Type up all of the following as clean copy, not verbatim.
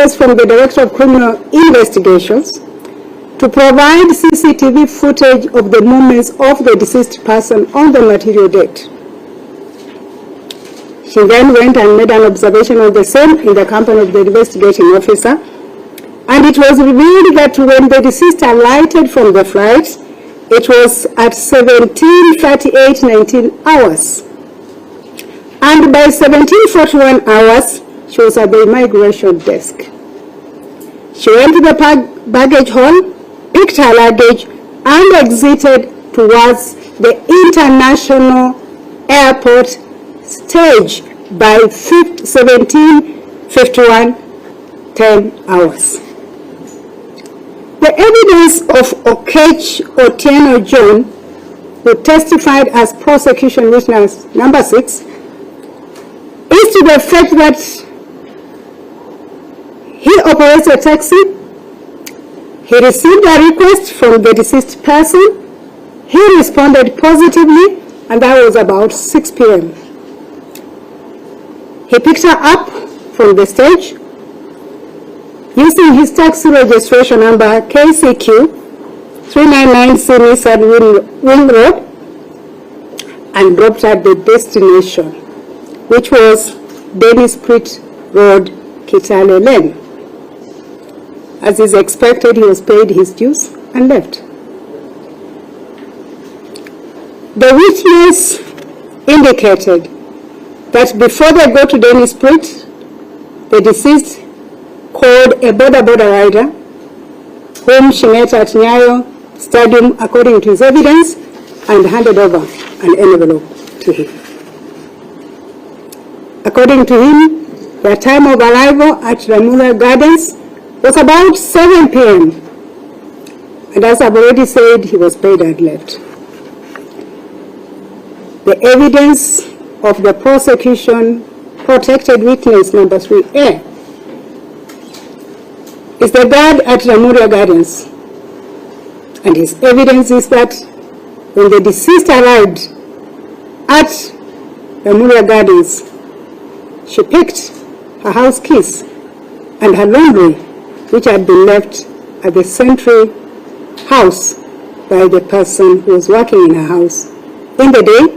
request from the Director of Criminal Investigations to provide CCTV footage of the movements of the deceased person on the material date. She then went and made an observation of the same in the company of the investigating officer, and it was revealed that when the deceased alighted from the flight, it was at 17:38:19 hours. And by 17:41 hours, she was at the immigration desk. She went to the baggage hall, picked her luggage, and exited towards the international airport stage by 17:51:10 hours. The evidence of Okech Otieno John, who testified as prosecution witness number 6, is to the effect that he operates a taxi. He received a request from the deceased person. He responded positively, and that was about 6 p.m. He picked her up from the stage using his taxi registration number KCQ 399C Nissan Wing Road and dropped her at the destination, which was Dennis Pritt Road, Kitale Lane. As is expected, he was paid his dues and left. The witness indicated that before they go to Dennis Pritt, the deceased called a border rider whom she met at Nyayo Stadium according to his evidence and handed over an envelope to him. According to him, their time of arrival at Ramula Gardens was about 7 p.m. And as I've already said, he was paid and left. The evidence of the prosecution protected witness number 3A is the guard at Ramula Gardens. And his evidence is that when the deceased arrived at Ramula Gardens, she picked her house keys and her laundry, which had been left at the Sentry house by the person who was working in her house in the day,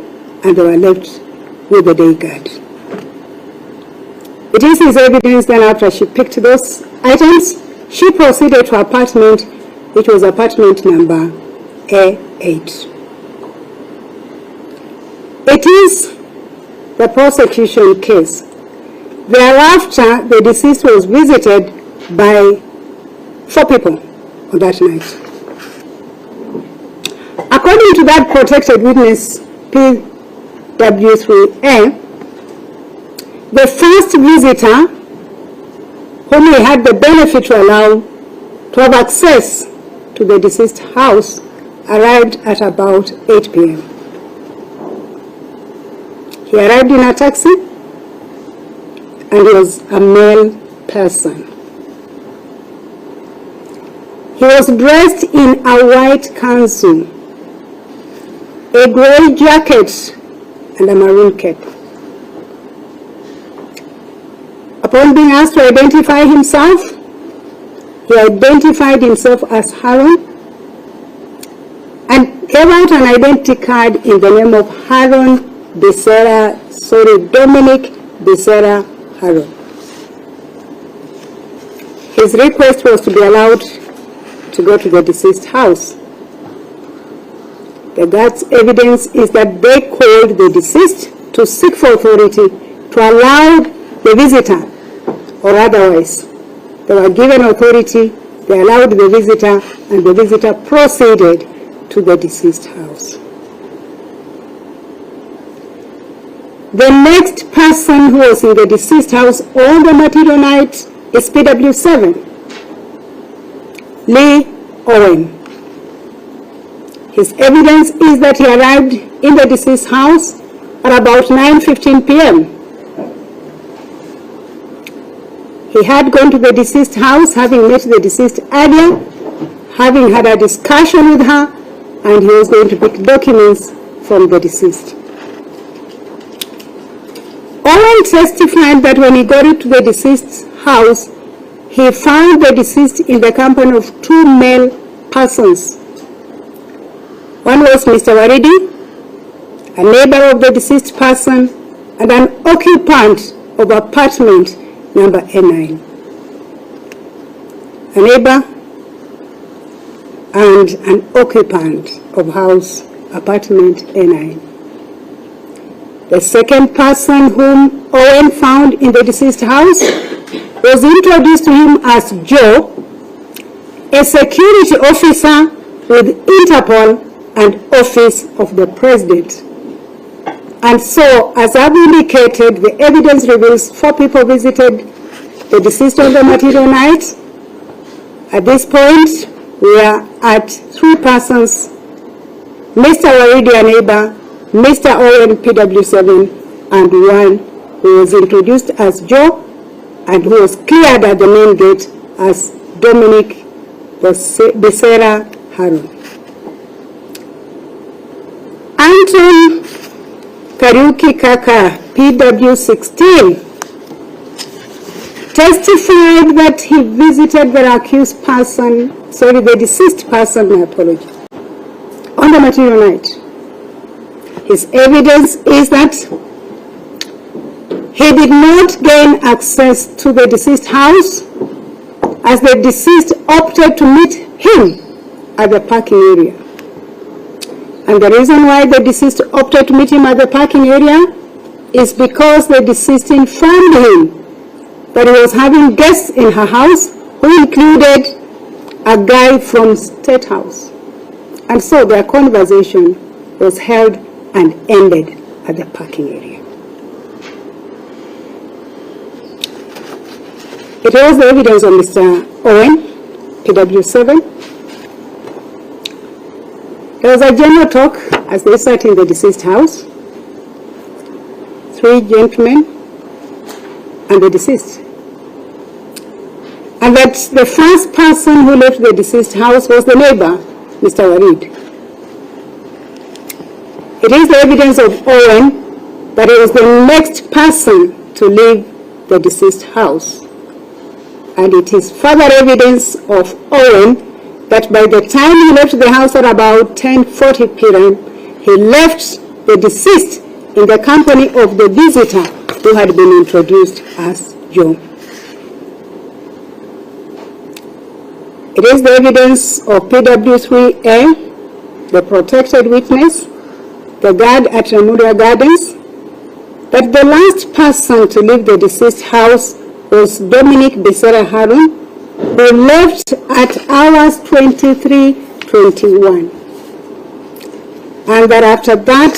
and they were left with the day guard. It is his evidence then after she picked those items, she proceeded to her apartment, which was apartment number A8. It is the prosecution case. Thereafter, the deceased was visited by 4 people on that night. According to that protected witness, PW3A, the first visitor whom he had the benefit to allow to have access to the deceased house arrived at about 8 p.m. He arrived in a taxi, and he was a male person. He was dressed in a white kanzu, a gray jacket, and a maroon cape. Upon being asked to identify himself, he identified himself as Haron and gave out an identity card in the name of Dominic Becerra Haron. His request was to be allowed to go to the deceased house. The guard's evidence is that they called the deceased to seek for authority to allow the visitor, or otherwise, they were given authority, they allowed the visitor, and the visitor proceeded to the deceased house. The next person who was in the deceased house on the material night is PW7, Lee Owen. His evidence is that he arrived in the deceased house at about 9:15 p.m. He had gone to the deceased house, having met the deceased earlier, having had a discussion with her, and he was going to pick documents from the deceased. Owen testified that when he got to the deceased's house, he found the deceased in the company of two male persons. One was Mr. Maribe, a neighbor of the deceased person, and an occupant of apartment number A9. A neighbor and an occupant of house apartment A9. The second person whom Owen found in the deceased house was introduced to him as Joe, a security officer with Interpol and Office of the President. And so, as I've indicated, the evidence reveals 4 people visited the deceased on the material night. At this point, we are at 3 persons: Mr. Waridi, a neighbor, Mr. Owen, PW7, and one who was introduced as Joe and who was cleared at the main gate as Dominic Becerra Harun. Anton Kariuki Kaka, PW16, testified that he visited the the deceased person, my apology, on the material night. His evidence is that he did not gain access to the deceased house as the deceased opted to meet him at the parking area. And the reason why the deceased opted to meet him at the parking area is because the deceased informed him that he was having guests in her house who included a guy from State House. And so their conversation was held and ended at the parking area. It was the evidence of Mr. Owen, PW7. There was a general talk as they sat in the deceased house. 3 gentlemen and the deceased. And that the first person who left the deceased house was the neighbor, Mr. Waridi. It is the evidence of Owen that he was the next person to leave the deceased house. And it is further evidence of Owen that by the time he left the house at about 10:40 p.m., he left the deceased in the company of the visitor who had been introduced as Joe. It is the evidence of PW3A, the protected witness, the guard at Ramuria Gardens, that the last person to leave the deceased house was Dominic Becerra Harun, who left at hours 23:21. And that after that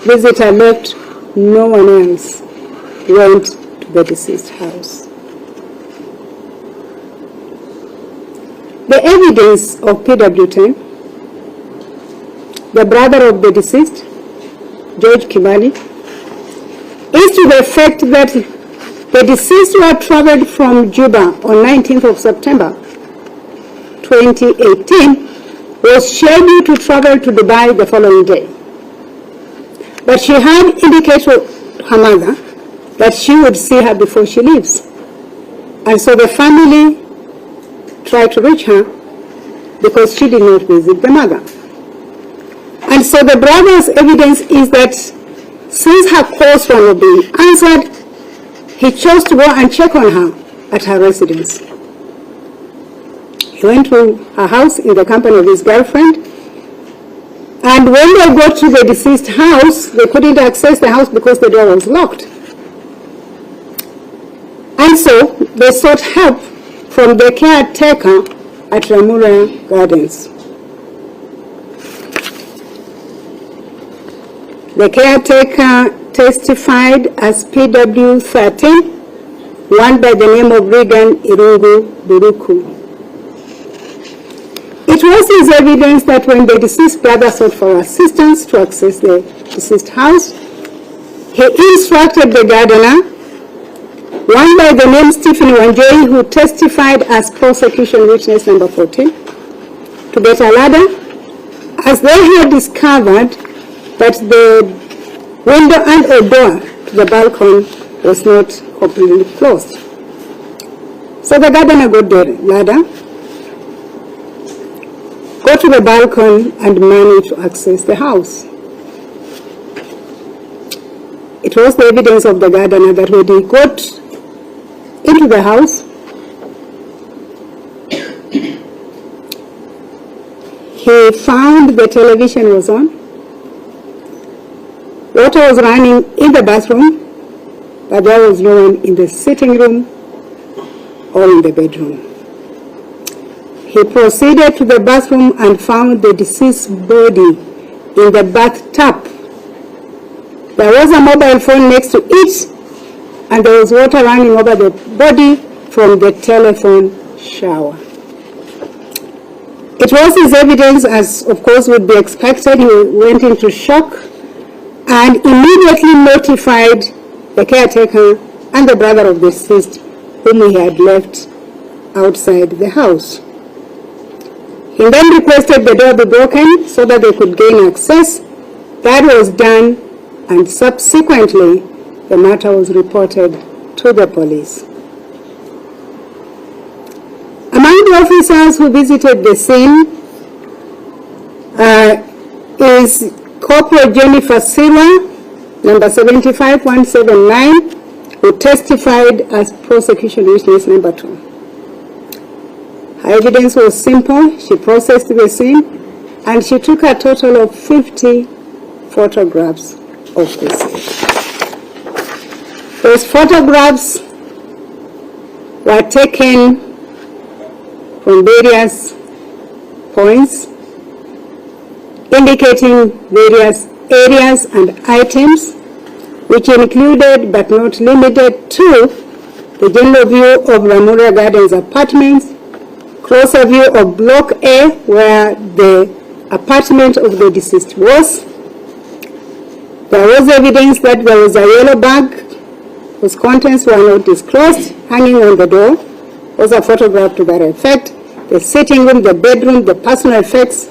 visitor left, no one else went to the deceased house. The evidence of PW10, the brother of the deceased, George Kimani, is to the effect that the deceased who had traveled from Juba on 19th of September 2018 was scheduled to travel to Dubai the following day. But she had indicated to her mother that she would see her before she leaves. And so the family tried to reach her because she did not visit the mother. And so the brother's evidence is that since her calls were not being answered, he chose to go and check on her at her residence. He went to her house in the company of his girlfriend, and when they got to the deceased house, they couldn't access the house because the door was locked. And so they sought help from the caretaker at Ramuria Gardens. The caretaker testified as PW13, one by the name of Regan Irungu Buruku. It was his evidence that when the deceased brother sought for assistance to access the deceased house, he instructed the gardener, one by the name Stephen Wanjoi, who testified as prosecution witness number 14, to get a ladder, as they had discovered that the window and a door to the balcony was not completely closed. So the gardener got the ladder, got to the balcony and managed to access the house. It was the evidence of the gardener that when he got into the house, he found the television was on, water was running in the bathroom, but there was no one in the sitting room or in the bedroom. He proceeded to the bathroom and found the deceased body in the bathtub. There was a mobile phone next to it, and there was water running over the body from the telephone shower. It was his evidence, as of course would be expected. He went into shock and immediately notified the caretaker and the brother of the deceased, whom he had left outside the house. He then requested the door be broken so that they could gain access. That was done, and subsequently the matter was reported to the police. Among the officers who visited the scene is Corporal Jennifer Silva, number 75179, who testified as prosecution witness number 2. Her evidence was simple. She processed the scene and she took a total of 50 photographs of the scene. Those photographs were taken from various points, indicating various areas and items, which included but not limited to the general view of Ramura Gardens apartments, closer view of Block A, where the apartment of the deceased was. There was evidence that there was a yellow bag whose contents were not disclosed hanging on the door. Was a photograph to that effect. The sitting room, the bedroom, the personal effects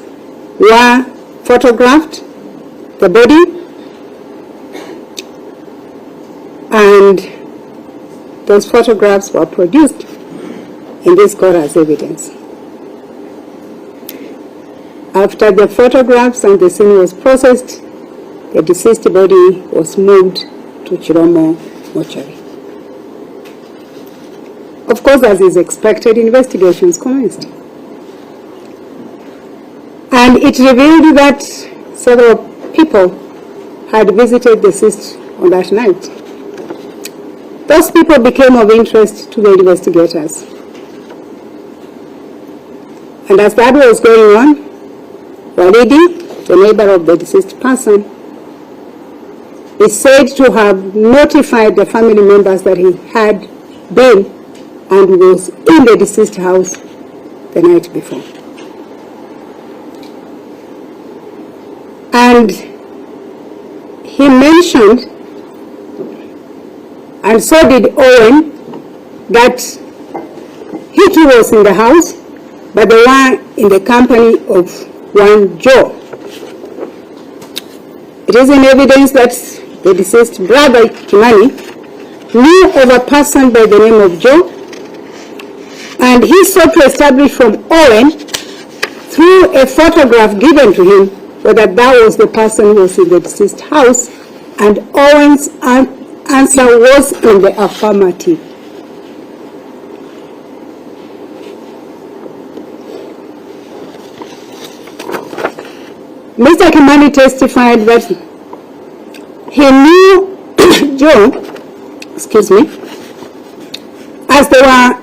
were photographed, the body, and those photographs were produced in this court as evidence. After the photographs and the scene was processed, the deceased body was moved to Chiromo mortuary. Of course, as is expected, investigations commenced. And it revealed that several people had visited the deceased on that night. Those people became of interest to the investigators. And as that was going on, Walidi, the neighbor of the deceased person, is said to have notified the family members that he had been and was in the deceased house the night before. And he mentioned, and so did Owen, that he too was in the house, but they were in the company of one Joe. It is in evidence that the deceased brother, Kimani, knew of a person by the name of Joe, and he sought to establish from Owen, through a photograph given to him, whether that was the person who was in the deceased house, and Owen's answer was in the affirmative. Mr. Kimani testified that he knew Joe, as they were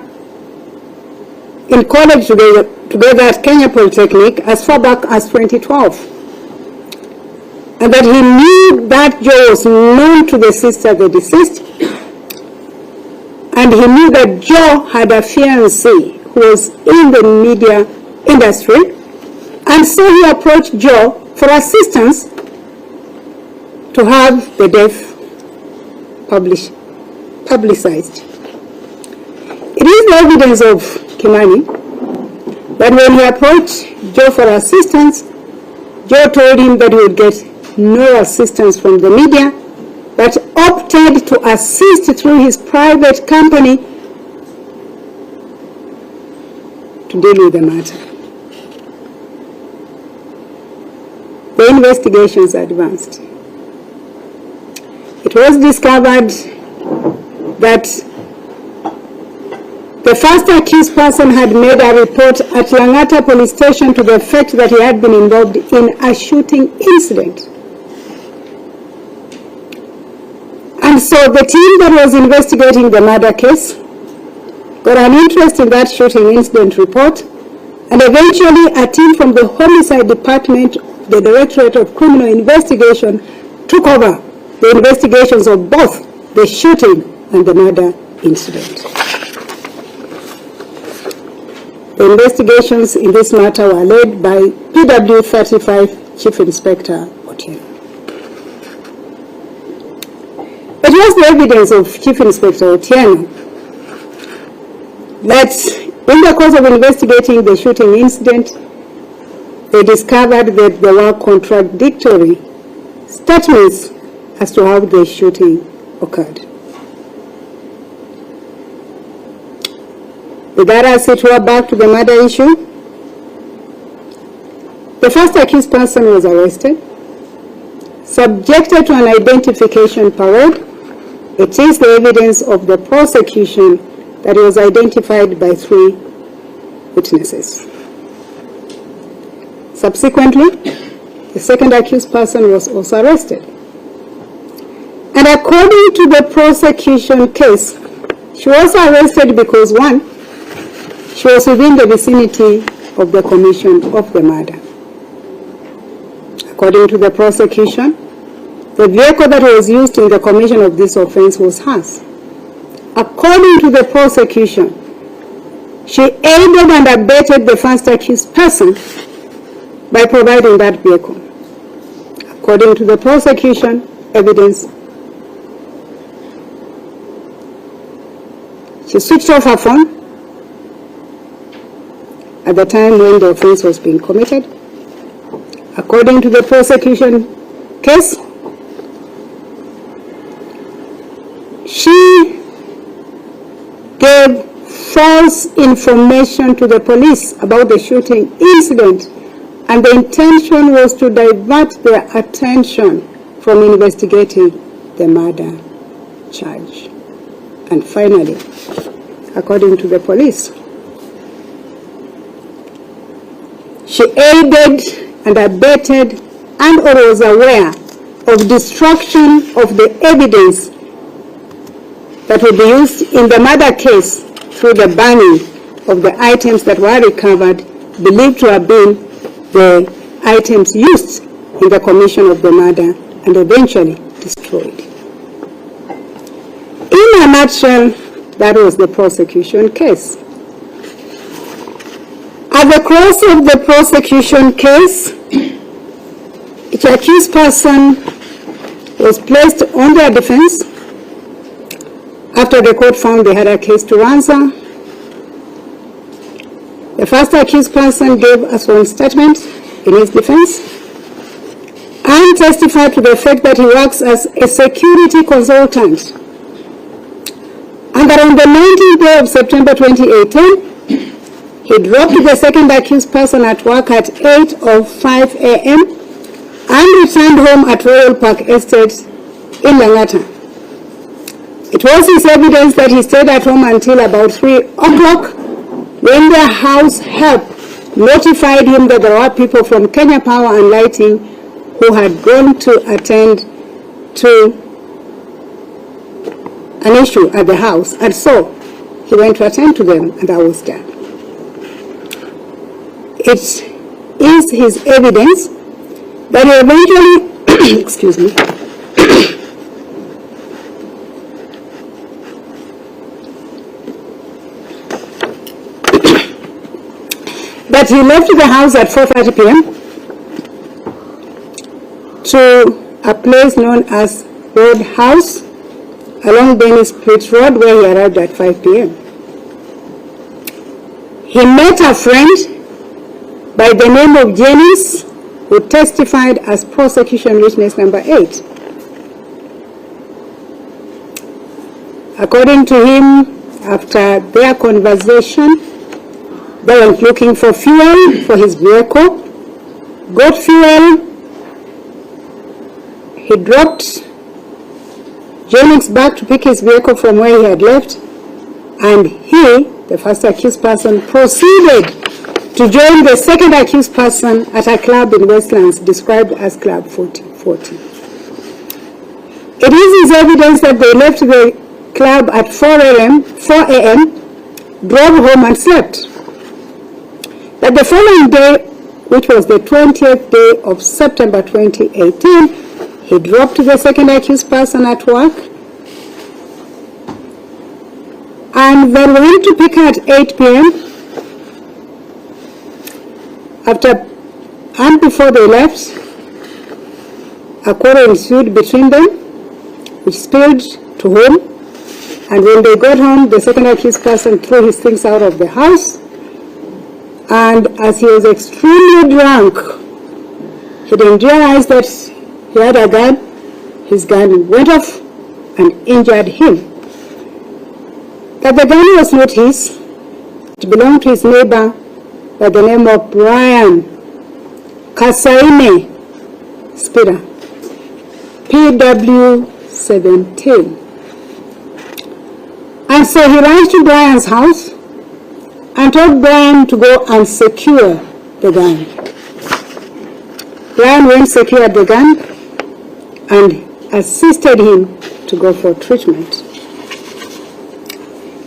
in college together at Kenya Polytechnic as far back as 2012. And that he knew that Joe was known to the sister of the deceased, and he knew that Joe had a fiancé who was in the media industry, and so he approached Joe for assistance to have the death publicized. It is the evidence of Kimani that when he approached Joe for assistance, Joe told him that he would get no assistance from the media, but opted to assist through his private company to deal with the matter. The investigations advanced. It was discovered that the first accused person had made a report at Langata police station to the effect that he had been involved in a shooting incident. And so the team that was investigating the murder case got an interest in that shooting incident report, and eventually a team from the Homicide Department, the Directorate of Criminal Investigation, took over the investigations of both the shooting and the murder incident. The investigations in this matter were led by PW 35 Chief Inspector Otieno. It was the evidence of Chief Inspector Otieno that in the course of investigating the shooting incident, they discovered that there were contradictory statements as to how the shooting occurred. With that as it were, back to the murder issue. The first accused person was arrested, subjected to an identification parade. It is the evidence of the prosecution that he was identified by 3 witnesses. Subsequently, the second accused person was also arrested. And according to the prosecution case, she was arrested because, 1, she was within the vicinity of the commission of the murder. According to the prosecution, the vehicle that was used in the commission of this offense was hers. According to the prosecution, she aided and abetted the first accused person by providing that vehicle. According to the prosecution evidence, she switched off her phone at the time when the offense was being committed. According to the prosecution case, she gave false information to the police about the shooting incident, and the intention was to divert their attention from investigating the murder charge. And finally, according to the police, she aided and abetted and or was aware of destruction of the evidence that would be used in the murder case through the burning of the items that were recovered, believed to have been the items used in the commission of the murder and eventually destroyed. In a nutshell, that was the prosecution case. At the close of the prosecution case, each accused person was placed on their defense after the court found they had a case to answer. The first accused person gave a sworn statement in his defense and testified to the fact that he works as a security consultant, and that on the 19th day of September 2018, he dropped the second accused person at work at 8:05 a.m. and returned home at Royal Park Estate in Langata. It was his evidence that he stayed at home until about 3 o'clock when the house help notified him that there were people from Kenya Power and Lighting who had gone to attend to an issue at the house, and so he went to attend to them, and I was there. It is his evidence that he eventually, excuse me, that he left the house at 4:30 p.m. to a place known as Roadhouse along Benny Split Road, where he arrived at 5 p.m. He met a friend by the name of Janice, who testified as prosecution witness number 8. According to him, after their conversation, They went looking for fuel for his vehicle, got fuel. He dropped Jennings back to pick his vehicle from where he had left, and he, the first accused person, proceeded to join the second accused person at a club in Westlands described as Club 4040. It is his evidence that they left the club at 4 a.m., drove home and slept. But the following day, which was the 20th day of September 2018, he dropped the second accused person at work and then went to pick her at 8 p.m. Before they left, a quarrel ensued between them, which spilled to home. And when they got home, the second accused person threw his things out of the house. And as he was extremely drunk, he didn't realize that he had a gun. His gun went off and injured him. But the gun was not his. It belonged to his neighbor by the name of Brian Kasaime Spira, PW17. And so he ran to Brian's house and told Brian to go and secure the gun. Brian went secured the gun and assisted him to go for treatment.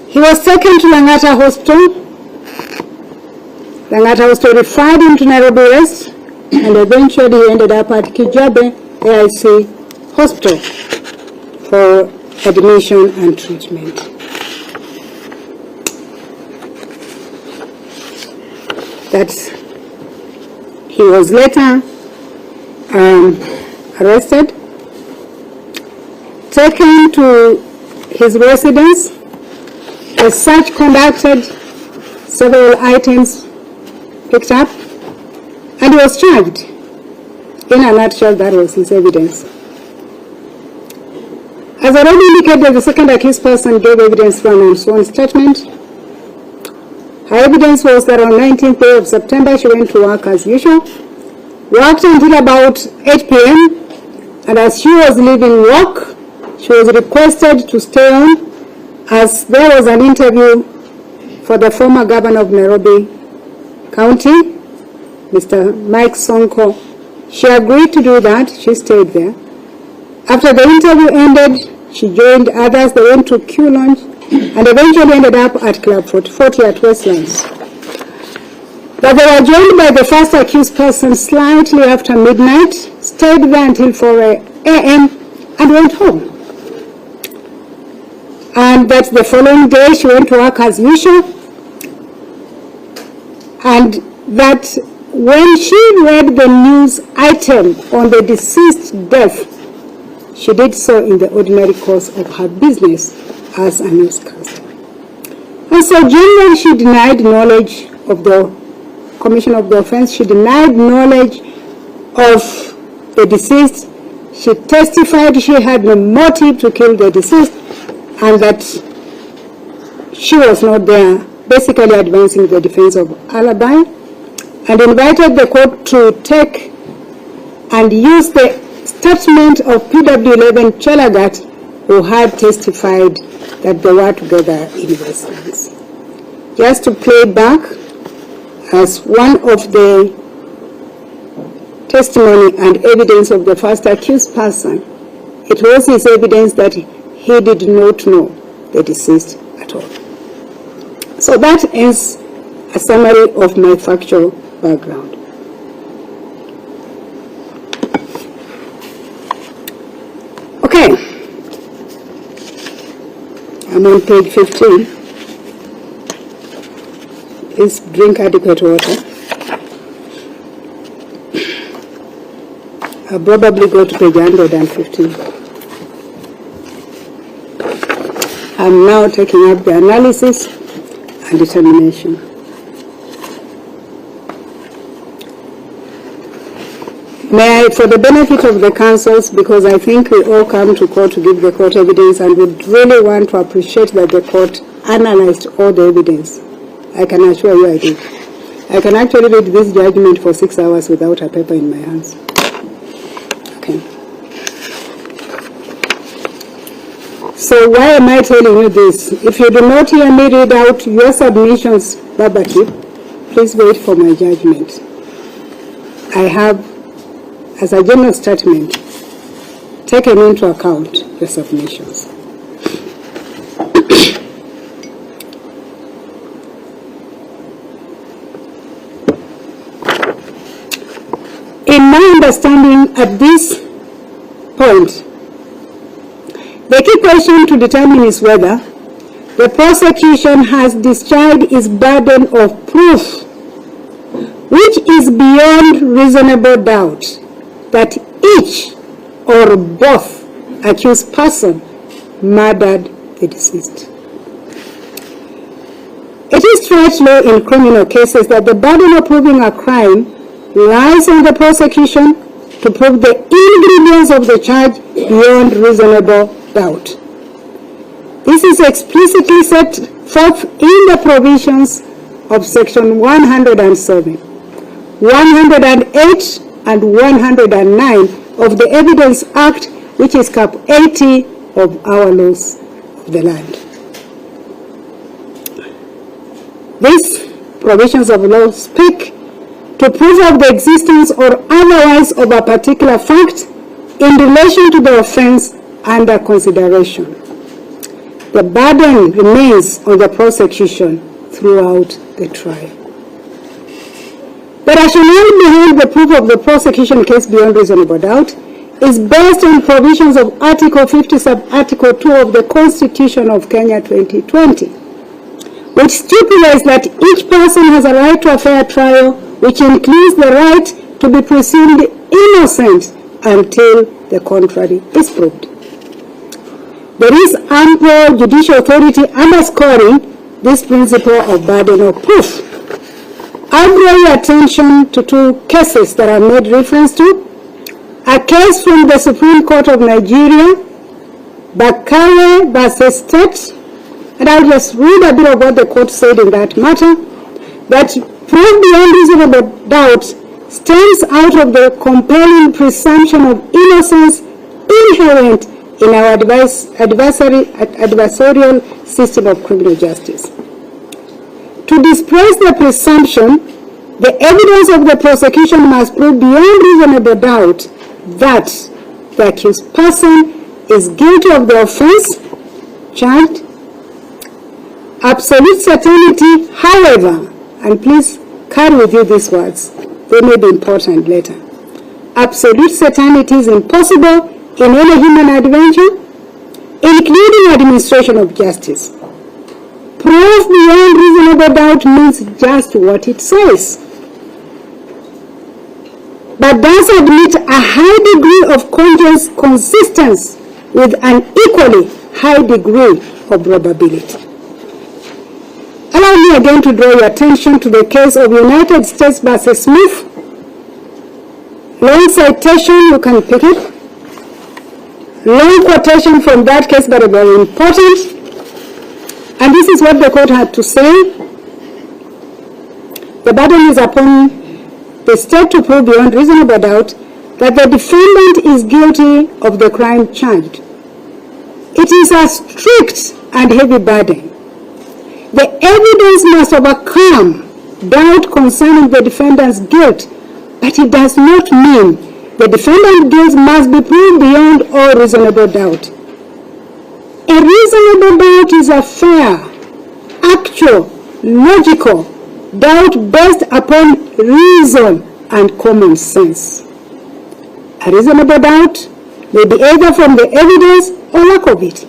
He was taken to Langata Hospital. Langata Hospital referred him to Nairobi West, and eventually he ended up at Kijabe AIC Hospital for admission and treatment. That he was later arrested, taken to his residence, a search conducted, several items picked up, and he was charged. In a nutshell, that was his evidence. As already indicated, the second accused person gave evidence for an unsworn statement. Her evidence was that on 19th day of September, she went to work as usual, worked until about 8 p.m., and as she was leaving work, she was requested to stay on as there was an interview for the former governor of Nairobi County, Mr. Mike Sonko. She agreed to do that. She stayed there. After the interview ended, she joined others. They went to Q Lounge and eventually ended up at Club 4040 at Westlands. But they were joined by the first accused person slightly after midnight, stayed there until 4 a.m. and went home. And that the following day she went to work as usual, and that when she read the news item on the deceased's death, she did so in the ordinary course of her business as a newscaster. And so generally she denied knowledge of the commission of the offense. She denied knowledge of the deceased. She testified she had no motive to kill the deceased and that she was not there, basically advancing the defense of alibi, and invited the court to take and use the statement of PW11 Chelagat, who had testified that they were together in Westlands. Just to play back as one of the testimony and evidence of the first accused person, it was his evidence that he did not know the deceased at all. So that is a summary of my factual background. Okay, I'm on page 15. Please drink adequate water. I'll probably go to page 115. I'm now taking up the analysis and determination. May I, for the benefit of the councils, because I think we all come to court to give the court evidence and we really want to appreciate that the court analyzed all the evidence I can assure you I did. I can actually read this judgment for 6 hours without a paper in my hands. Okay. So why am I telling you this? If you do not hear me read out your submissions, Babaki, please wait for my judgment. I have, as a general statement, taken into account your submissions. In my understanding at this point, the key question to determine is whether the prosecution has discharged its burden of proof, which is beyond reasonable doubt that each or both accused person murdered the deceased. It is straight law in criminal cases that the burden of proving a crime lies on the prosecution to prove the ingredients of the charge beyond reasonable doubt. This is explicitly set forth in the provisions of Section 107, 108, and 109 of the Evidence Act, which is Cap 80 of our laws of the land. These provisions of law speak to prove of the existence or otherwise of a particular fact in relation to the offense under consideration. The burden remains on the prosecution throughout the trial. The rationale behind the proof of the prosecution case beyond reasonable doubt is based on provisions of Article 50 sub-Article 2 of the Constitution of Kenya 2020, which stipulates that each person has a right to a fair trial, which includes the right to be presumed innocent until the contrary is proved. There is ample judicial authority underscoring this principle of burden of proof. I draw your attention to two cases that I made reference to. A case from the Supreme Court of Nigeria, Bakare versus State, and I'll just read a bit of what the court said in that matter, that proof beyond reasonable doubt stems out of the compelling presumption of innocence inherent in our adversarial system of criminal justice. To displace the presumption, the evidence of the prosecution must prove beyond reasonable doubt that the accused person is guilty of the offense charged. Absolute certainty, however, and please carry with you these words, they may be important later. Absolute certainty is impossible in any human adventure, including administration of justice. Proof beyond reasonable doubt means just what it says, but does admit a high degree of consistence with an equally high degree of probability. Allow me again to draw your attention to the case of United States versus Smith. Long citation, you can pick it. Long quotation from that case, but very important. And this is what the court had to say. The burden is upon the state to prove beyond reasonable doubt that the defendant is guilty of the crime charged. It is a strict and heavy burden. The evidence must overcome doubt concerning the defendant's guilt, but it does not mean the defendant's guilt must be proved beyond all reasonable doubt. A reasonable doubt is a fair, actual, logical doubt based upon reason and common sense. A reasonable doubt may be either from the evidence or lack of it.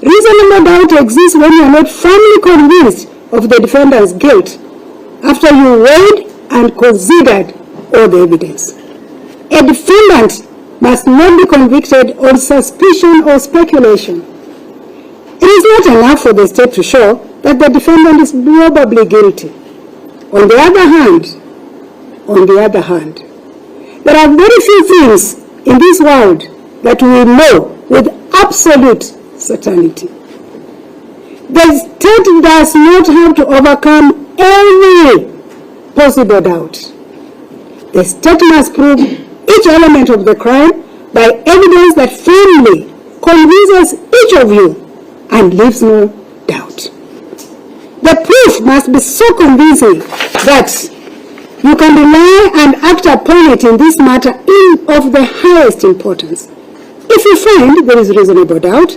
Reasonable doubt exists when you are not firmly convinced of the defendant's guilt after you weighed and considered all the evidence. A defendant must not be convicted on suspicion or speculation. It is not enough for the state to show that the defendant is probably guilty. On the other hand, there are very few things in this world that we know with absolute certainty. The state does not have to overcome every possible doubt. The state must prove each element of the crime by evidence that firmly convinces each of you and leaves no doubt. The proof must be so convincing that you can rely and act upon it in this matter of the highest importance. If you find there is reasonable doubt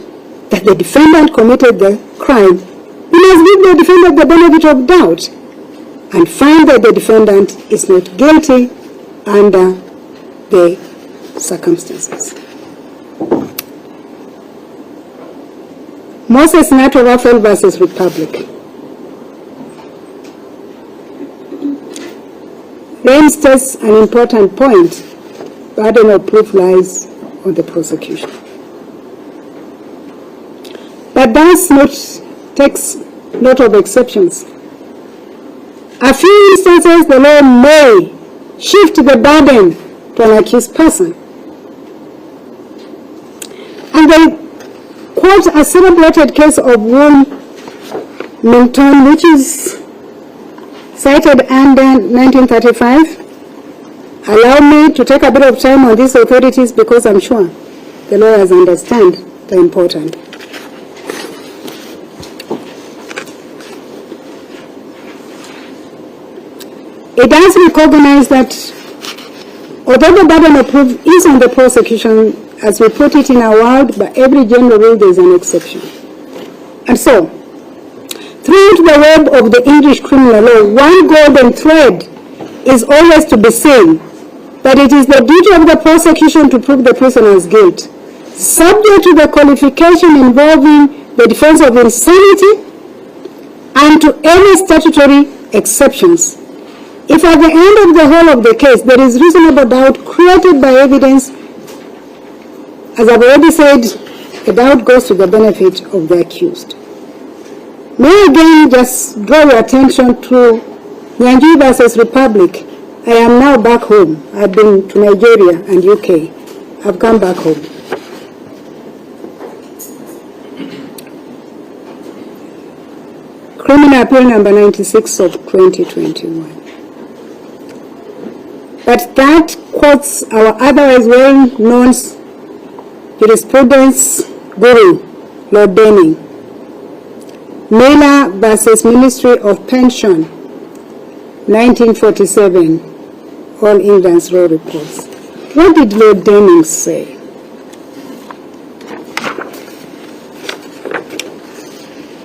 that the defendant committed the crime, you must give the defendant the benefit of doubt and find that the defendant is not guilty under the circumstances. Moses Nato Raphael versus Republic. Reinstates an important point. Burden of proof lies on the prosecution. But takes note of exceptions. A few instances the law may shift the burden to an accused person. And they quote a celebrated case of Wilmington, which is cited under 1935. Allow me to take a bit of time on these authorities because I'm sure the lawyers understand the importance. It does recognize that although the burden of proof is on the prosecution, as we put it in our world, by every general rule there is an exception. And so, throughout the web of the English criminal law, one golden thread is always to be seen, that it is the duty of the prosecution to prove the prisoner's guilt, subject to the qualification involving the defense of insanity and to any statutory exceptions. If at the end of the whole of the case there is reasonable doubt created by evidence, as I've already said, the doubt goes to the benefit of the accused. May I again just draw your attention to Judgement versus Republic. I am now back home. I've been to Nigeria and UK. I've come back home. Criminal Appeal number 96 of 2021. But that quotes our otherwise well-known jurisprudence guru, Lord Denning. Miller versus Ministry of Pension, 1947, All England's Law Reports. What did Lord Denning say?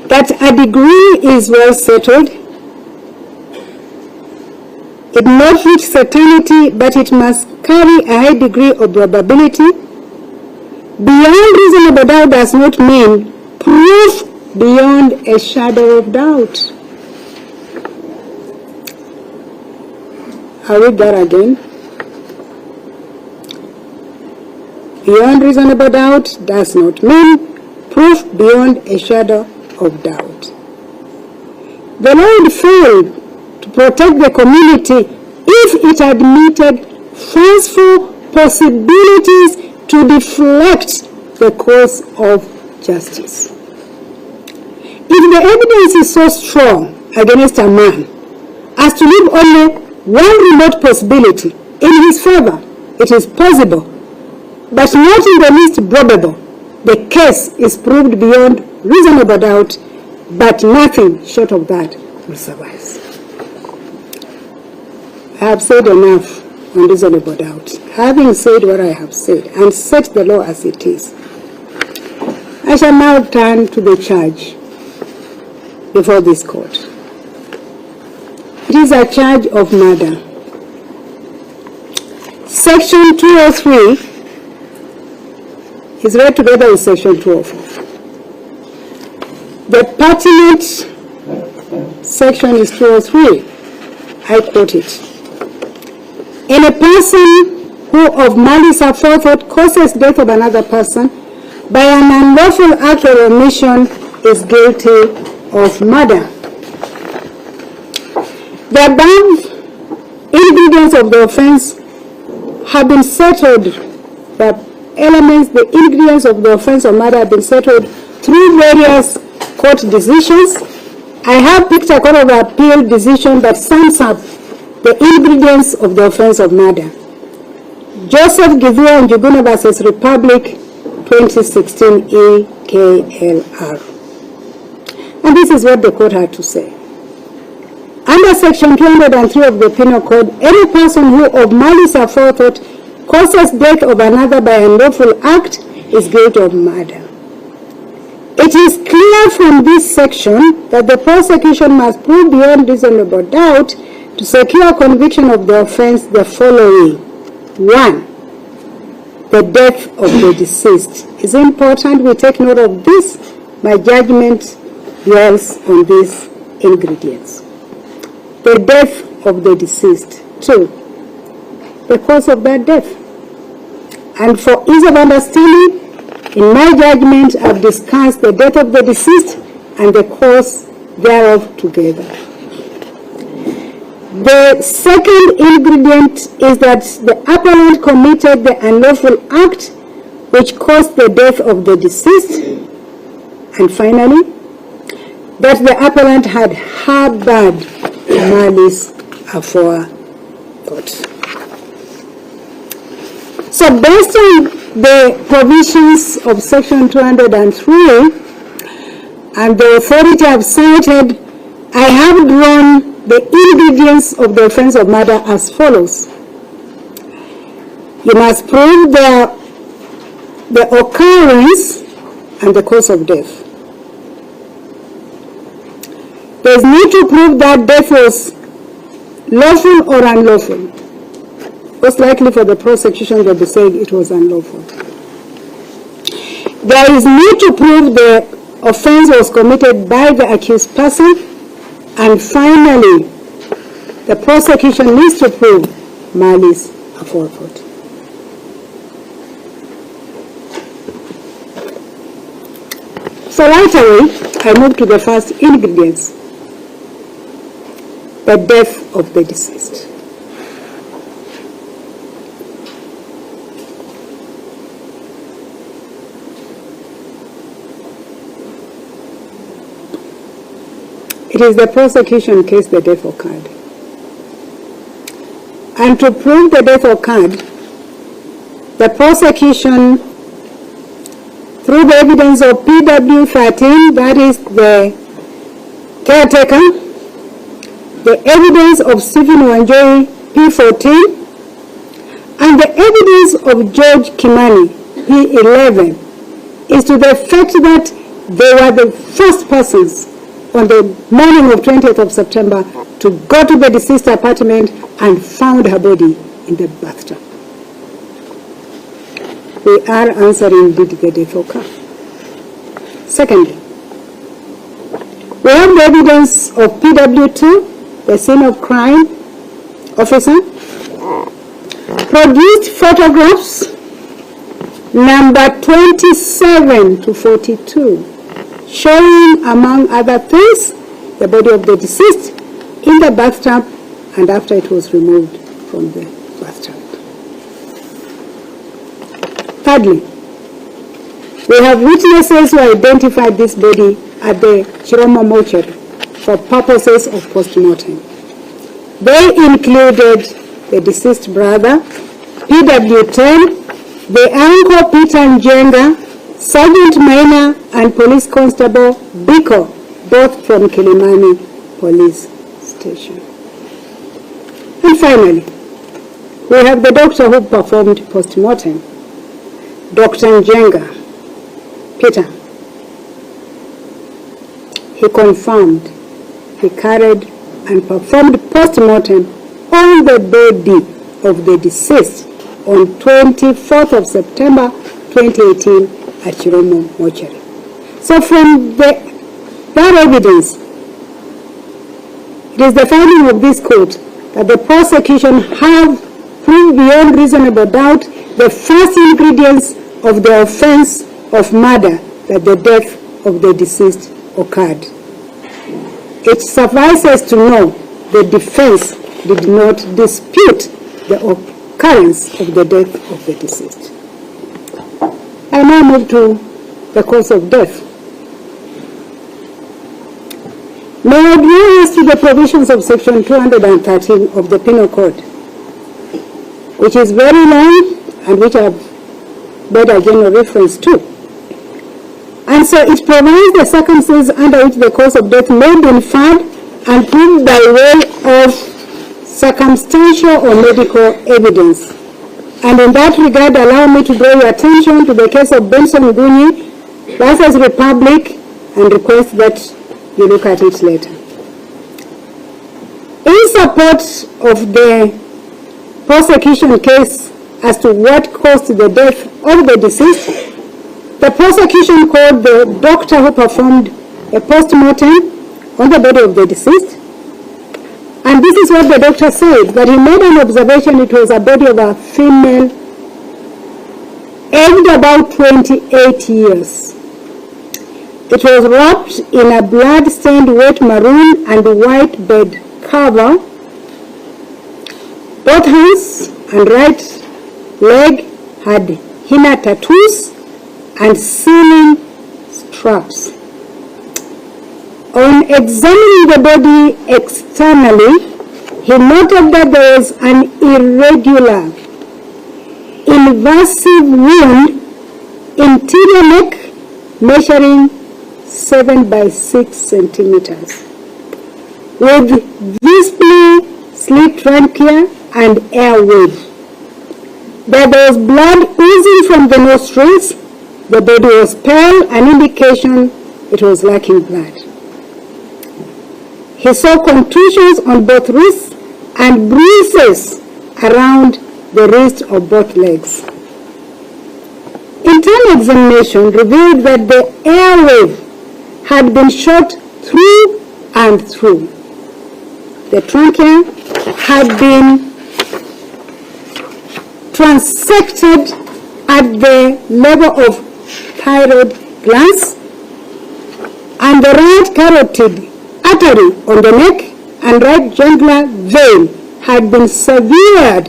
That a degree is well settled. It not reach certainty, but it must carry a high degree of probability. Beyond reasonable doubt does not mean proof beyond a shadow of doubt. I'll read that again. Beyond reasonable doubt does not mean proof beyond a shadow of doubt. The law would fail to protect the community if it admitted falseful possibilities to deflect the course of justice. If the evidence is so strong against a man as to leave only one remote possibility in his favor, it is possible, but not in the least probable, the case is proved beyond reasonable doubt, but nothing short of that will suffice. I have said enough on reasonable doubt. Having said what I have said and set the law as it is, I shall now turn to the charge before this court. It is a charge of murder. Section 203 is read together with Section 204. The pertinent section is 203. I quote it. Any person who of malice aforethought causes death of another person by an unlawful act or omission is guilty of murder. The above ingredients of the offense have been settled. The elements, the ingredients of the offense of murder have been settled through various court decisions. I have picked a court of appeal decision that sums up the ingredients of the offense of murder. Joseph Githua and Njuguna versus Republic, 2016 EKLR. And this is what the court had to say. Under section 203 of the Penal Code, any person who of malice aforethought causes death of another by unlawful act is guilty of murder. It is clear from this section that the prosecution must prove beyond reasonable doubt to secure conviction of the offense the following. 1. The death of the deceased. It's important we take note of this. My judgment dwells on these ingredients. The death of the deceased. 2. The cause of that death. And for ease of understanding, in my judgment, I've discussed the death of the deceased and the cause thereof together. The second ingredient is that the appellant committed the unlawful act which caused the death of the deceased. And finally, that the appellant had harbored malice aforethought. So based on the provisions of section 203 and the authority I've cited, I have drawn the ingredients of the offense of murder as follows. You must prove the occurrence and the cause of death. There is need to prove that death was lawful or unlawful. Most likely for the prosecution they'll be saying it was unlawful. There is need to prove the offense was committed by the accused person. And finally, the prosecution needs to prove malice aforethought. So right away, I move to the first ingredients, the death of the deceased. It is the prosecution case the death occurred. And to prove the death occurred, the prosecution, through the evidence of PW13, that is the caretaker, the evidence of Stephen Wanjoy, P14, and the evidence of George Kimani, P11, is to the effect that they were the first persons on the morning of 20th of September to go to the deceased apartment and found her body in the bathtub. We are answering, did the death occur? Secondly, we have the evidence of PW2, the scene of crime officer, produced photographs number 27 to 42, showing, among other things, the body of the deceased in the bathtub and after it was removed from the bathtub. Thirdly, we have witnesses who identified this body at the Chiromo mortuary for purposes of postmortem. They included the deceased brother, PW10, the uncle Peter Njenga, Sergeant Maina, and Police Constable Biko, both from Kilimani Police Station. And finally, we have the doctor who performed postmortem, Dr. Njenga, Peter. He confirmed, he carried and performed postmortem on the body of the deceased on 24th of September 2018 at Chiromo mortuary. So from that evidence, it is the finding of this court that the prosecution have proved beyond reasonable doubt the first ingredients of the offense of murder, that the death of the deceased occurred. It suffices to know the defense did not dispute the occurrence of the death of the deceased. I now move to the cause of death. May I draw us to the provisions of Section 213 of the Penal Code, which is very long and which I've made a general reference to. And so it provides the circumstances under which the cause of death may be inferred and proved by way of circumstantial or medical evidence. And in that regard, allow me to draw your attention to the case of Benson Ngunyi versus Republic and request that you look at it later. In support of the prosecution case as to what caused the death of the deceased, the prosecution called the doctor who performed a post-mortem on the body of the deceased. And this is what the doctor said, that he made an observation it was a body of a female aged about 28 years. It was wrapped in a blood-stained wet maroon and white bed cover. Both hands and right leg had henna tattoos and sealing straps. On examining the body externally, he noted that there was an irregular, invasive wound, interior neck, measuring 7 by 6 centimeters, with visibly slit trachea and airway. There was blood oozing from the nostrils. The body was pale, an indication it was lacking blood. He saw contusions on both wrists and bruises around the wrist of both legs. Internal examination revealed that the airway had been shot through and through. The trachea had been transected at the level of thyroid glands, and the right carotid artery on the neck and right jugular vein had been severed.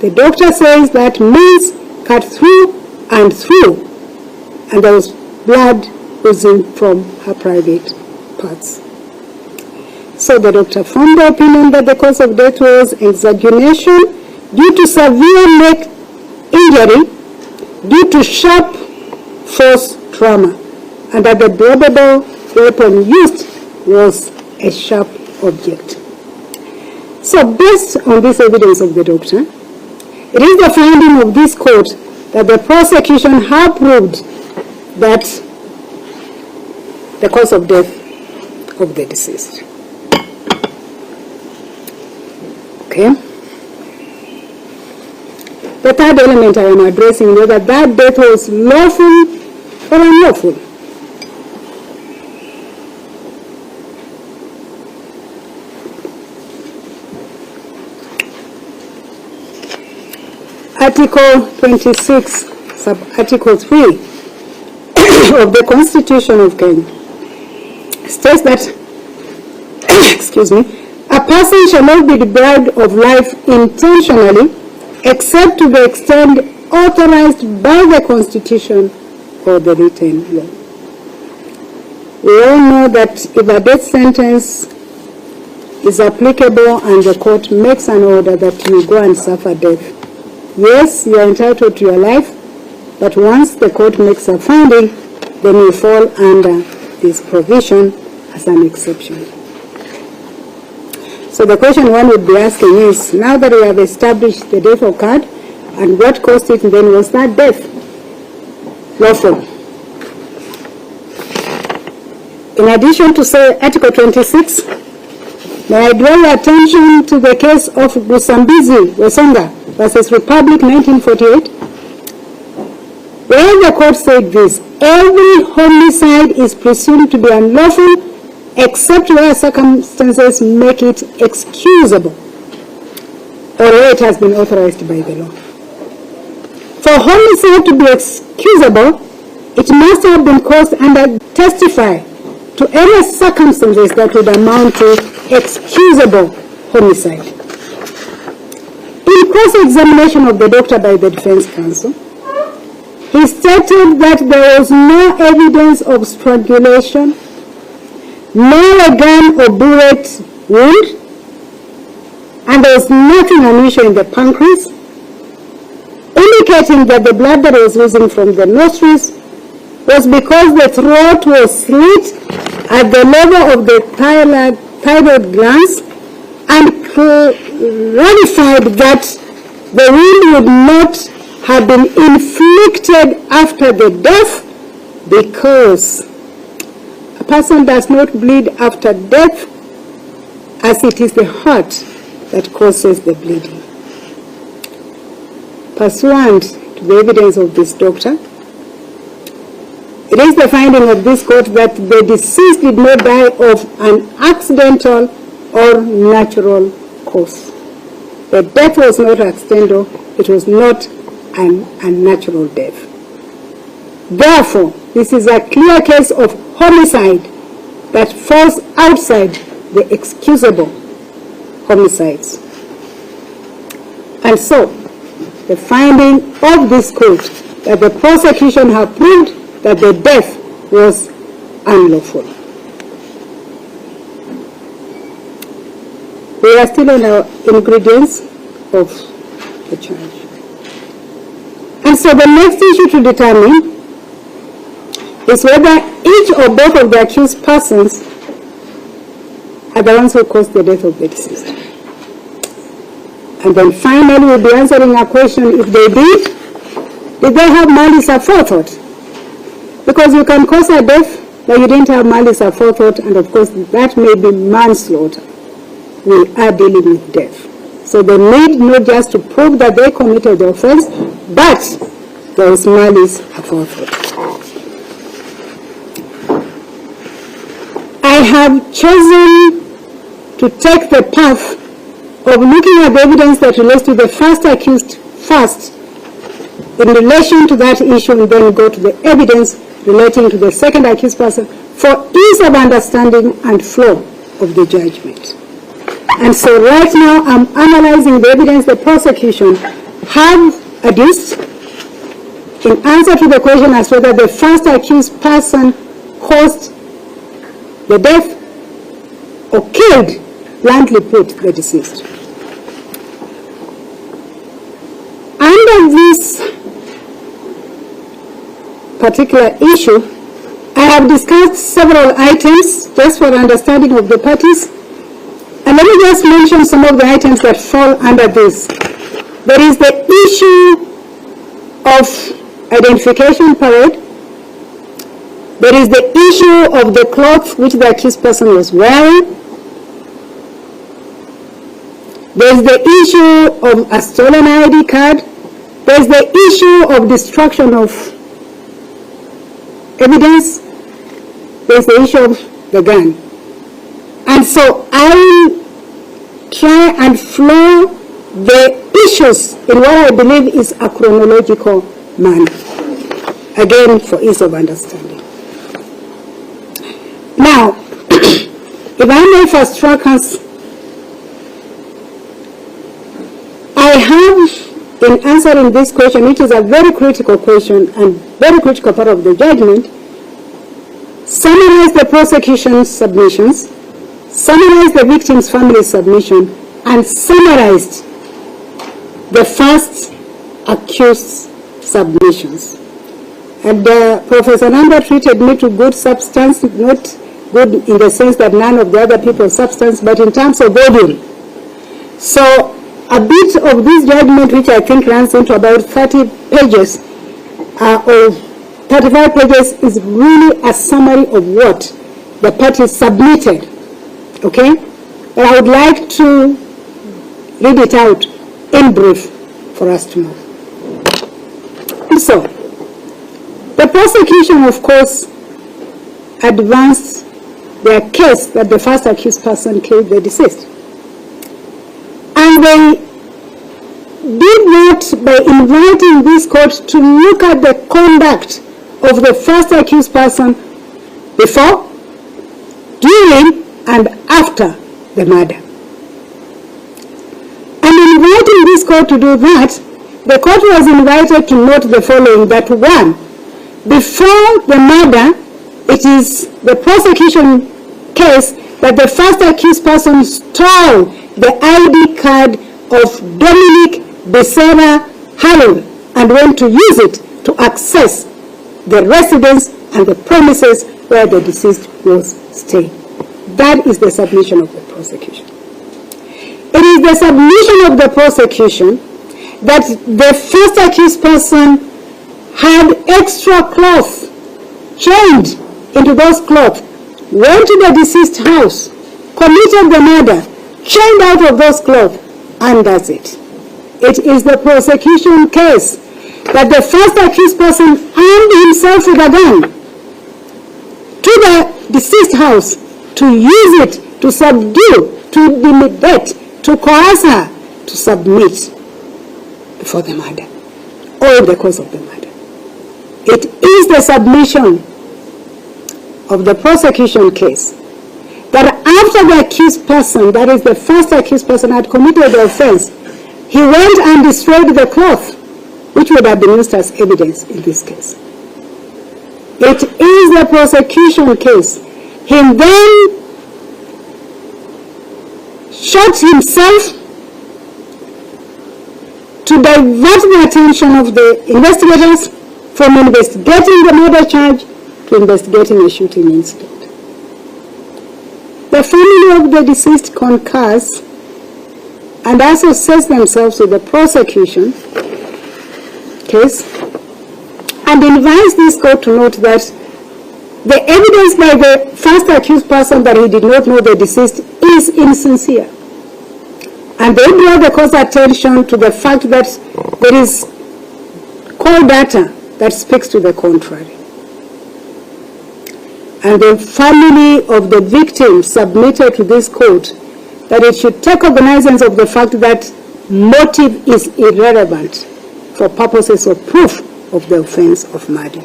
The doctor says that means cut through and through, and there was blood oozing from her private parts. So the doctor formed the opinion that the cause of death was exsanguination due to severe neck injury due to sharp force trauma, and that the probable weapon used was a sharp object. So based on this evidence of the doctor, it is the finding of this court that the prosecution have proved that the cause of death of the deceased. Okay. The third element I am addressing is that that death was lawful or unlawful. Article 26, sub-article 3 of the Constitution of Kenya states that, excuse me, a person shall not be deprived of life intentionally except to the extent authorized by the Constitution or the written law. We all know that if a death sentence is applicable and the court makes an order that you go and suffer death, yes, you are entitled to your life, but once the court makes a finding, then you fall under this provision as an exception. So the question one would be asking is, now that we have established the death occurred, and what caused it, then was that death lawful? In addition to say Article 26, may I draw your attention to the case of Busambizi Wesonga versus Republic 1948, where the court said this: every homicide is presumed to be unlawful except where circumstances make it excusable or where it has been authorized by the law. For homicide to be excusable, it must have been caused and testify to any circumstances that would amount to excusable homicide. In cross-examination of the doctor by the defense counsel, he stated that there was no evidence of strangulation, nor a gun or bullet wound, and there was nothing unusual in the pancreas, indicating that the blood that was oozing from the nostrils was because the throat was slit at the level of the thyroid glands, and clarified that the wound would not have been inflicted after the death, because a person does not bleed after death, as it is the heart that causes the bleeding. Pursuant to the evidence of this doctor, it is the finding of this court that the deceased did not die of an accidental or natural cause. The death was not accidental, it was not an unnatural death. Therefore, this is a clear case of homicide that falls outside the excusable homicides. And so, the finding of this court that the prosecution have proved that the death was unlawful. We are still on our ingredients of the charge. And so the next issue to determine is whether each or both of the accused persons are the ones who caused the death of the deceased. And then finally we'll be answering a question: if they did they have malice aforethought? Because you can cause a death, but you didn't have malice aforethought, and of course that may be manslaughter. We are dealing with death. So they need not just to prove that they committed the offense, but there is malice aforethought. I have chosen to take the path of looking at the evidence that relates to the first accused first in relation to that issue, and then go to the evidence relating to the second accused person for ease of understanding and flow of the judgment. And so right now I'm analyzing the evidence the prosecution have adduced in answer to the question as to whether the first accused person caused the death or killed, bluntly put, the deceased. Under this particular issue, I have discussed several items just for understanding of the parties. And let me just mention some of the items that fall under this. There is the issue of identification parade. There is the issue of the clothes which the accused person was wearing. There is the issue of a stolen ID card. There is the issue of destruction of evidence. There is the issue of the gun. And so I will try and flow the issues in what I believe is a chronological manner, again for ease of understanding. Now, if I may first track us, I have, in answering this question, which is a very critical question and very critical part of the judgment, summarized the prosecution's submissions, summarized the victim's family submission, and summarized the first accused submissions. And Professor Nanda treated me to good substance, not good in the sense that none of the other people's substance, but in terms of volume. So a bit of this judgment, which I think runs into about 30 pages or 35 pages, is really a summary of what the parties submitted. Okay? But I would like to read it out in brief for us to know. So, the prosecution, of course, advanced their case that the first accused person killed the deceased. And they did that by inviting this court to look at the conduct of the first accused person before, during, and after the murder. And in inviting this court to do that, the court was invited to note the following: that one, before the murder, it is the prosecution case that the first accused person stole the ID card of Dominic Becerra Harun and went to use it to access the residence and the premises where the deceased was staying. That is the submission of the prosecution. It is the submission of the prosecution that the first accused person had extra cloth chained into those cloths, went to the deceased house, committed the murder, chained out of those clothes, and that's it. It is the prosecution case that the first accused person armed himself with a gun to the deceased house to use it to subdue, to intimidate, to coerce her to submit before the murder, or in the course of the murder. It is the submission of the prosecution case that after the accused person, that is the first accused person, had committed the offense, he went and destroyed the cloth, which would have been used as evidence in this case. It is the prosecution case. He then shot himself to divert the attention of the investigators from investigating the murder charge to investigating a shooting incident. The family of the deceased concurs and associates themselves with the prosecution case and invites this court to note that the evidence by the first accused person that he did not know the deceased is insincere. And they draw the court's attention to the fact that there is call data that speaks to the contrary. And the family of the victim submitted to this court that it should take cognizance of the fact that motive is irrelevant for purposes of proof of the offense of murder.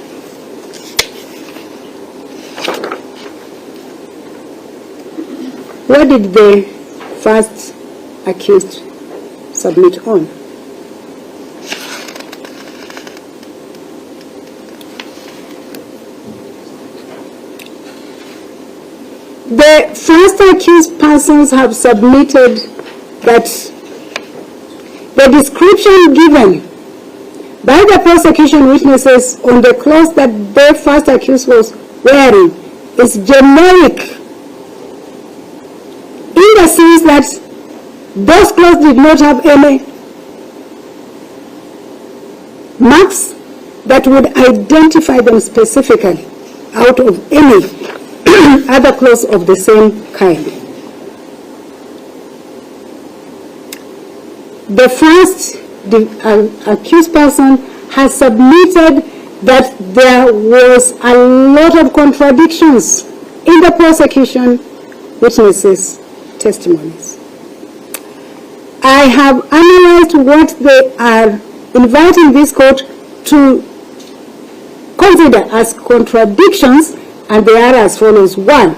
What did the first accused submit on? The first accused persons have submitted that the description given by the prosecution witnesses on the clothes that the first accused was wearing is generic, in the sense that those clothes did not have any marks that would identify them specifically out of any other clothes of the same kind. The first accused person has submitted that there was a lot of contradictions in the prosecution witnesses' testimonies. I have analyzed what they are inviting this court to consider as contradictions, and they are as follows. One,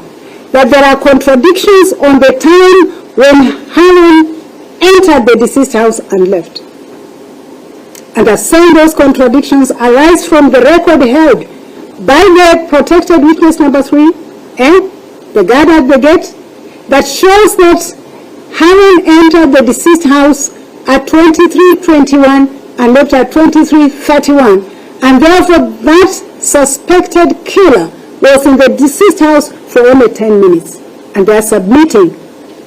that there are contradictions on the time when Harun entered the deceased house and left. And as saying those contradictions arise from the record held by the protected witness number 3 and the guard at the gate that shows that Harun entered the deceased house at 23:21 and left at 23:31, and therefore that suspected killer was in the deceased house for only 10 minutes. And they are submitting,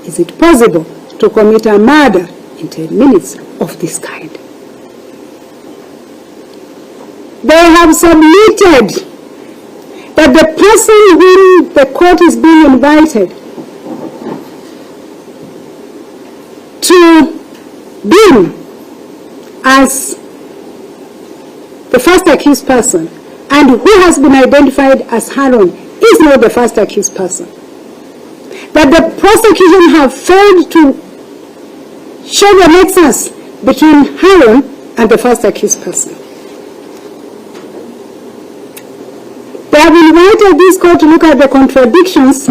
is it possible to commit a murder in 10 minutes of this kind? They have submitted that the person whom the court is being invited to deem as the first accused person and who has been identified as Harun is not the first accused person. That the prosecution have failed to show the nexus between Harun and the first accused person. They have invited this court to look at the contradictions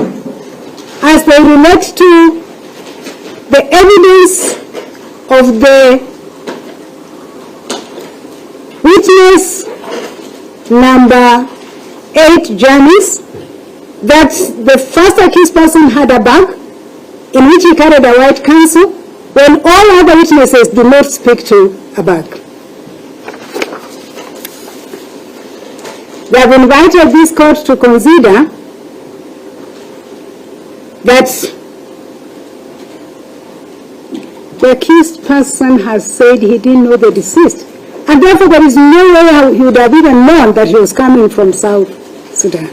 as they relate to the evidence of the witness number 8, Janice, that the first accused person had a bag in which he carried a white council, when all other witnesses do not speak to a bag. They have invited this court to consider that the accused person has said he didn't know the deceased, and therefore there is no way he would have even known that he was coming from South Sudan.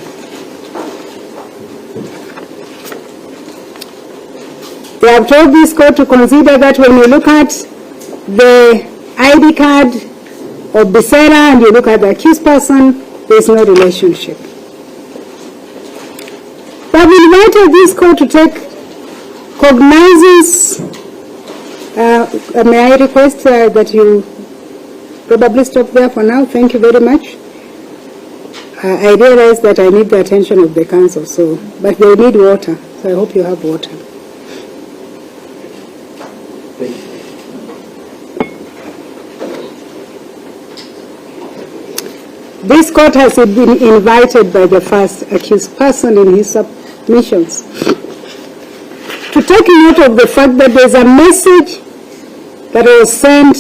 They have told this court to consider that when you look at the ID card of Becerra and you look at the accused person, there is no relationship. They have invited this court to take cognizance. May I request that you probably stop there for now? Thank you very much. I realize that I need the attention of the council, but they need water, so I hope you have water. This court has been invited by the first accused person in his submissions to take note of the fact that there is a message that was sent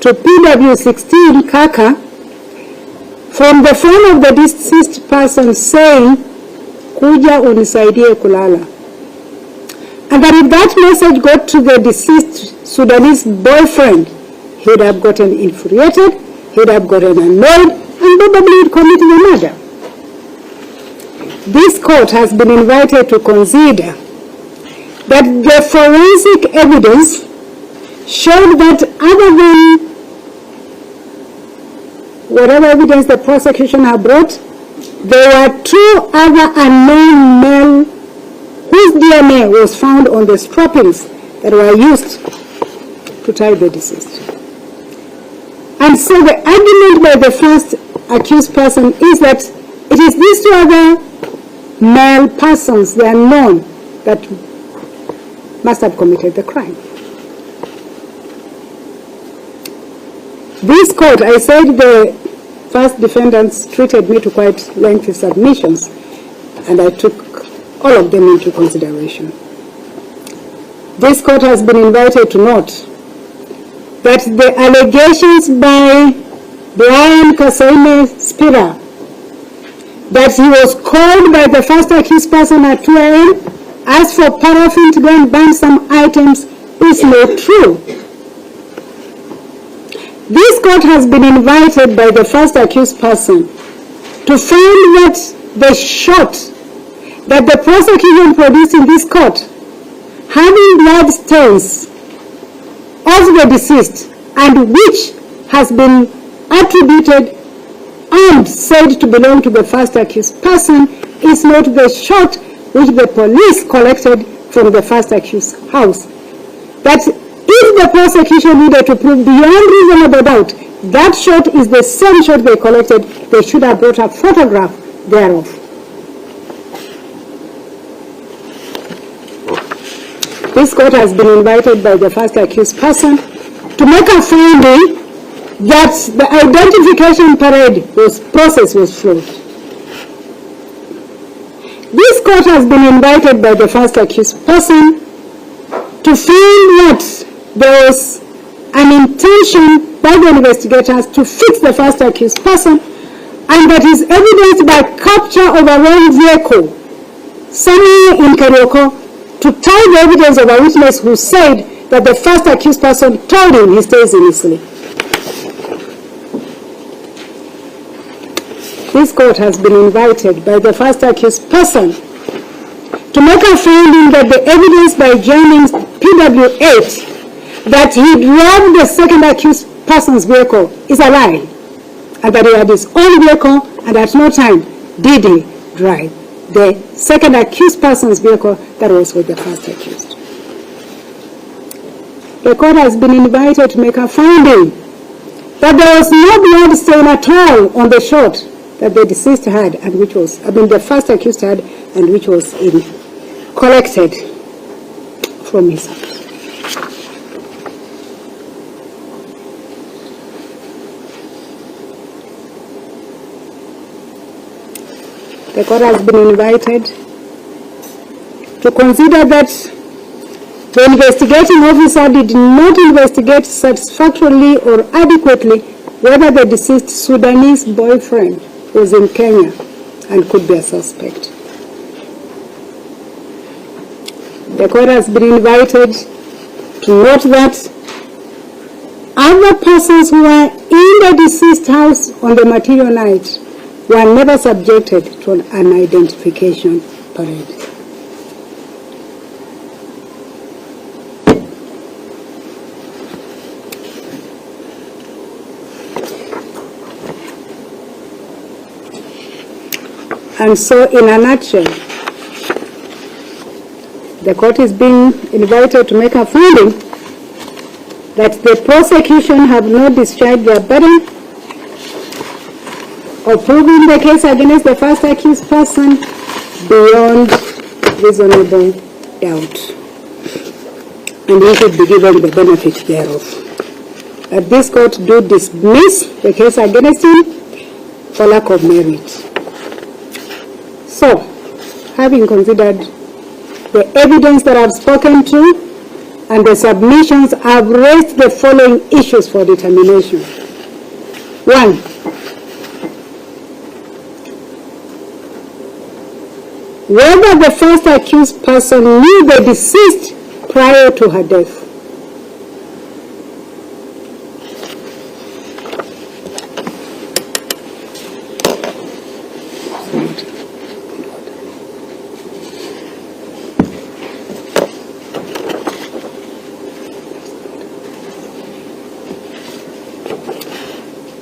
to PW16 Kaka from the phone of the deceased person saying, "Kuja unisaidie kulala." And that if that message got to the deceased Sudanese boyfriend, he would have gotten infuriated, he would have gotten annoyed, and probably would commit the murder. This court has been invited to consider that the forensic evidence showed that other than whatever evidence the prosecution had brought, there were two other unknown men whose DNA was found on the strappings that were used to tie the deceased. And so the argument by the first accused person is that it is these two other male persons, the unknown, that must have committed the crime. This court, I said the first defendants treated me to quite lengthy submissions, and I took all of them into consideration. This court has been invited to note that the allegations by Brian Kasaime Spira that he was called by the first accused person at 2 a.m., asked for paraffin to go and burn some items, is not true. This court has been invited by the first accused person to find that the shot that the prosecution produced in this court, having blood stains of the deceased and which has been attributed and said to belong to the first accused person, is not the shot which the police collected from the first accused house. That if the prosecution needed to prove beyond reasonable doubt that shot is the same shot they collected, they should have brought a photograph thereof. This court has been invited by the first accused person to make a finding that the identification process was flawed. This court has been invited by the first accused person to find that there was an intention by the investigators to fix the first accused person, and that is evidenced by capture of a wrong vehicle somewhere in Karioko to tie the evidence of a witness who said that the first accused person told him he stays in Italy. This court has been invited by the first accused person to make a finding that the evidence by Jennings PW8 that he drove the second accused person's vehicle is a lie, and that he had his own vehicle and at no time did he drive the second accused person's vehicle that was with the first accused. The court has been invited to make a finding that there was no blood stain at all on the shot that the deceased had, and which was, the first accused had, and which was collected from his house. the court has been invited to consider that the investigating officer did not investigate satisfactorily or adequately whether the deceased Sudanese boyfriend was in Kenya and could be a suspect. The court has been invited to note that other persons who were in the deceased house on the material night were never subjected to an identification parade. And so, in a nutshell, the court is being invited to make a finding that the prosecution have not discharged their burden of proving the case against the first accused person beyond reasonable doubt, and he should be given the benefit thereof. That this court do dismiss the case against him for lack of merit. So, having considered the evidence that I've spoken to and the submissions, I've raised the following issues for determination. 1. Whether the first accused person knew the deceased prior to her death.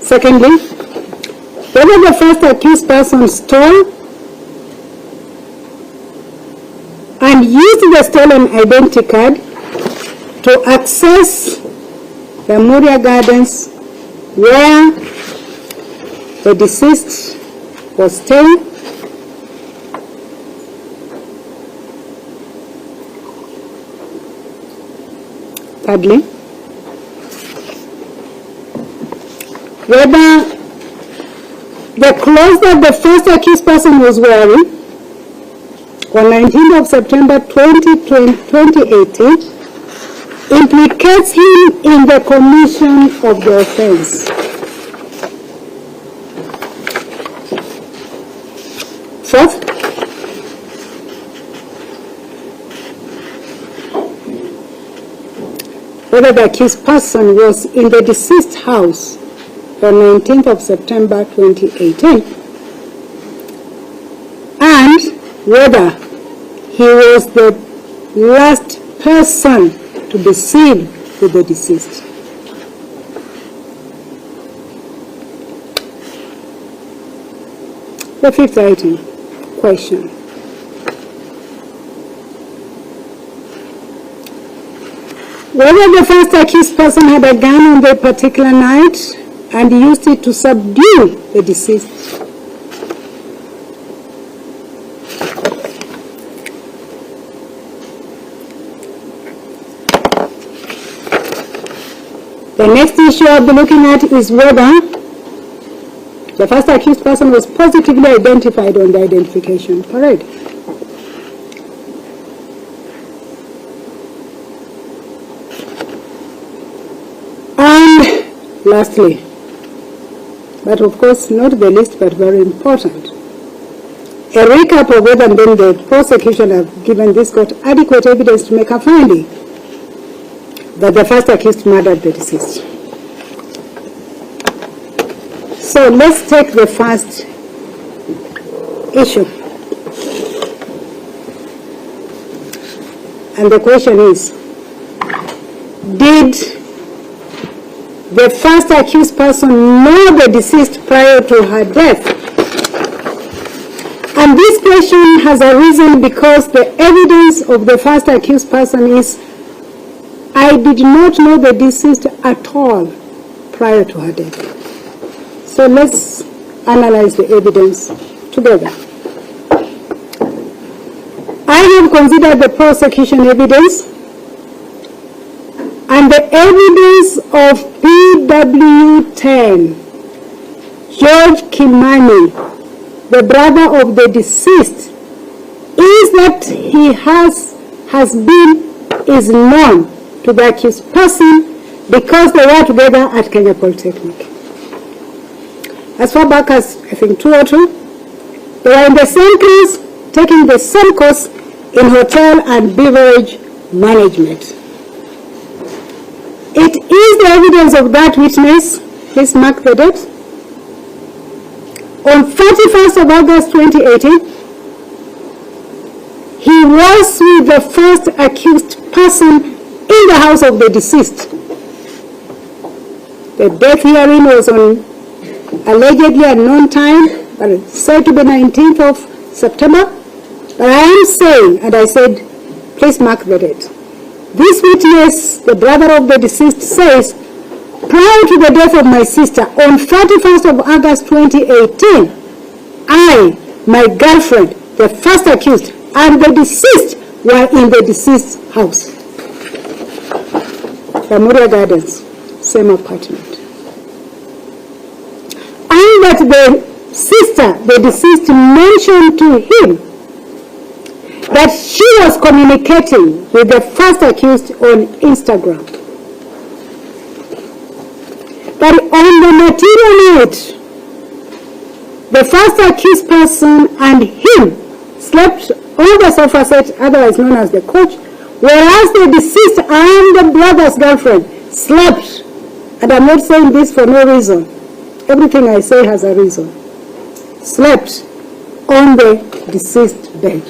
Secondly, whether the first accused person stole and used the stolen identity card to access the Muria Gardens where the deceased was staying. Thirdly, whether the clothes that the first accused person was wearing on 19th of September 2018 implicates him in the commission of the offense. Fourth, whether the accused person was in the deceased house on 19th of September 2018, and whether he was the last person to be seen with the deceased. The fifth item, question. Whether the first accused person had a gun on the particular night and used it to subdue the deceased. The next issue I'll be looking at is whether the first accused person was positively identified on the identification parade. And lastly, but of course not the least but very important, a recap of whether then the prosecution have given this court adequate evidence to make a finding that the first accused murdered the deceased. So let's take the first issue. And the question is, did the first accused person know the deceased prior to her death? And this question has arisen because the evidence of the first accused person is, I did not know the deceased at all prior to her death. So let's analyze the evidence together. I have considered the prosecution evidence and the evidence of PW10, George Kimani, the brother of the deceased, is that he is known to the accused person because they were together at Kenya Polytechnic. As far back as, I think, 2002, they were in the same class, taking the same course in hotel and beverage management. It is the evidence of that witness, please mark the date, on 31st of August 2018, he was with the first accused person in the house of the deceased. The death hearing was on allegedly unknown time, but it's said to be 19th of September. But I am saying, and I said, please mark the date. This witness, the brother of the deceased, says, prior to the death of my sister, on 31st of August 2018, I, my girlfriend, the first accused, and the deceased were in the deceased's house. Ramuria Gardens, same apartment. And that the sister, the deceased, mentioned to him that she was communicating with the first accused on Instagram. But on the material night, the first accused person and him slept on the sofa set, otherwise known as the couch, whereas the deceased and the brother's girlfriend slept. And I'm not saying this for no reason. Everything I say has a reason. Slept on the deceased bed.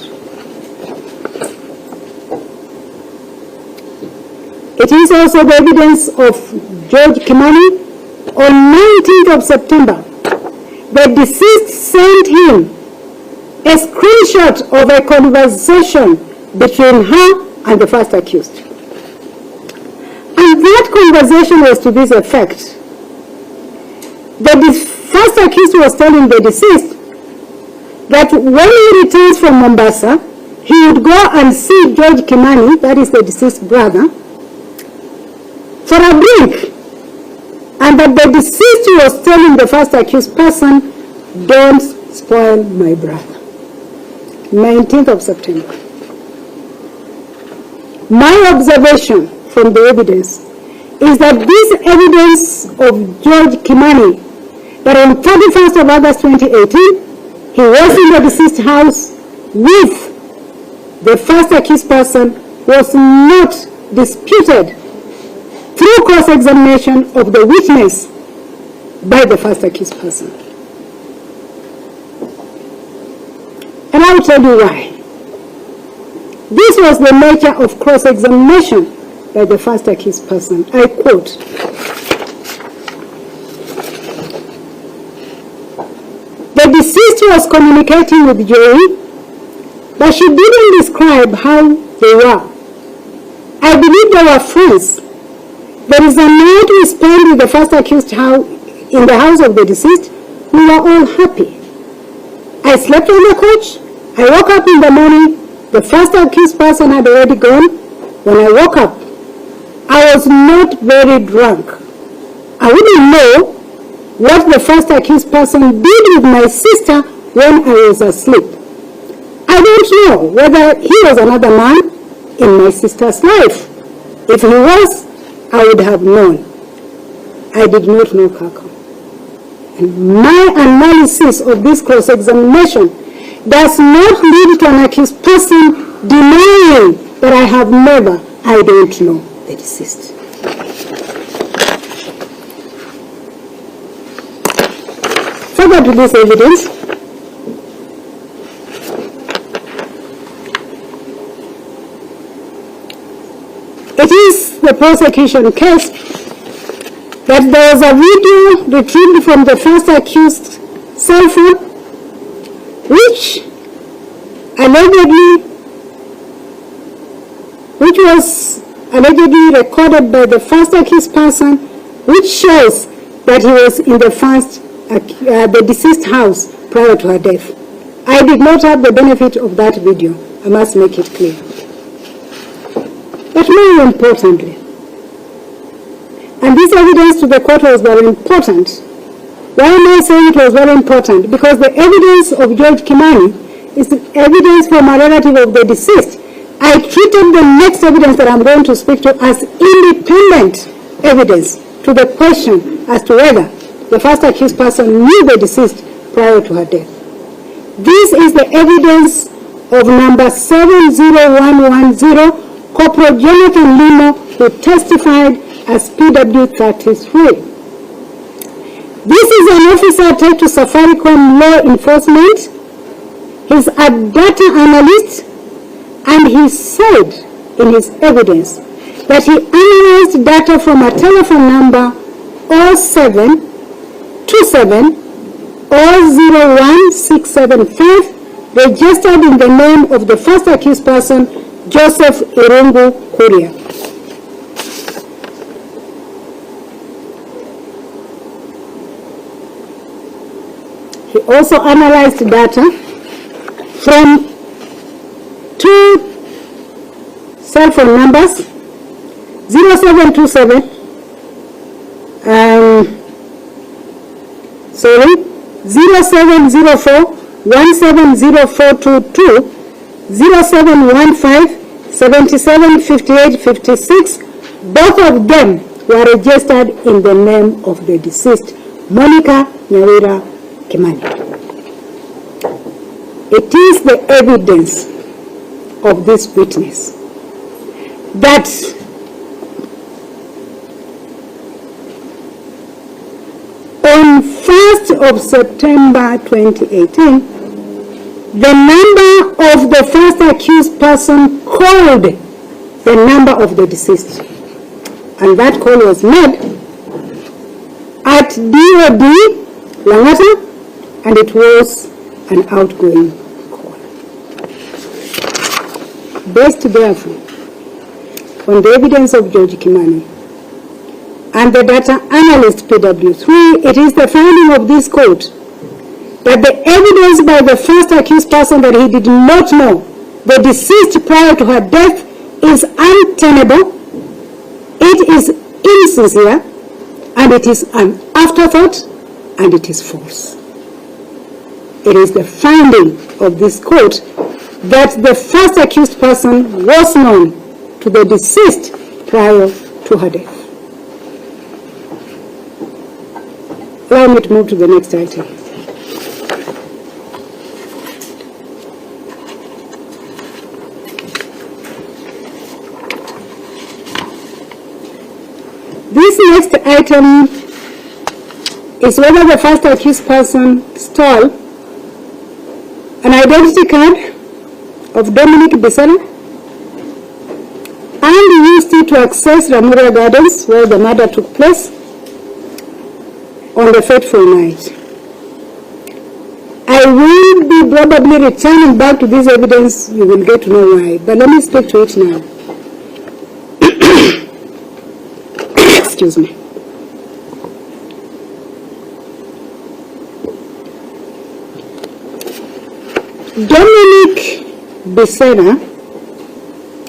It is also the evidence of George Kimani. On 19th of September, the deceased sent him a screenshot of a conversation between her and the first accused. And that conversation was to this effect. The first accused was telling the deceased that when he returns from Mombasa, he would go and see George Kimani, that is the deceased brother, for a drink. And that the deceased was telling the first accused person, don't spoil my brother. 19th of September. My observation from the evidence is that this evidence of George Kimani, that on 31st of August 2018, he was in the deceased house with the first accused person, was not disputed through cross-examination of the witness by the first accused person. And I will tell you why. This was the nature of cross-examination by the first accused person. I quote, the deceased was communicating with J0WIE, but she didn't describe how they were. I believe they were friends. There is a night we spent with the first accused in the house of the deceased. We were all happy. I slept on the couch. I woke up in the morning. The first accused person had already gone. When I woke up, I was not very drunk. I wouldn't know what the first accused person did with my sister when I was asleep. I don't know whether he was another man in my sister's life. If he was, I would have known. I did not know Kaka. And my analysis of this cross-examination does not lead to an accused person denying that I have never, I don't know the deceased. Further to this evidence, it is the prosecution case that there was a video retrieved from the first accused cell phone, which was allegedly recorded by the first accused person, which shows that he was in the deceased house prior to her death. I did not have the benefit of that video. I must make it clear. But more importantly, and this evidence to the court was very important, Why am I saying it was very important? Because the evidence of George Kimani is the evidence from a relative of the deceased. I treated the next evidence that I'm going to speak to as independent evidence to the question as to whether the first accused person knew the deceased prior to her death. This is the evidence of number 70110, Corporal Jonathan Limo, who testified as PW33. This is an officer attached to Safaricom Law Enforcement. He's a data analyst, and he said in his evidence that he analyzed data from a telephone number 0727 001675 registered in the name of the first accused person, Joseph Irungu Kuria. He also analyzed data from 2 cell phone numbers, 0727 0704 170422, 0715 775856. Both of them were registered in the name of the deceased, Monica Nyawira Kimani. It is the evidence of this witness that on 1st of September 2018, the number of the first accused person called the number of the deceased. And that call was made at DOD Langata, and it was an outgoing call. Based therefore on the evidence of George Kimani and the data analyst PW3, it is the finding of this court that the evidence by the first accused person that he did not know the deceased prior to her death is untenable, it is insincere, and it is an afterthought, and it is false. It is the finding of this court that the first accused person was known to the deceased prior to her death. Allow me to move to the next item. This next item is whether the first accused person stole an identity card of Dominic Bisera and used it to access Ramura Gardens, where the murder took place, on the fateful night. I will be probably returning back to this evidence. You will get to know why, but let me speak to it now. Excuse me. Dominic Bisera,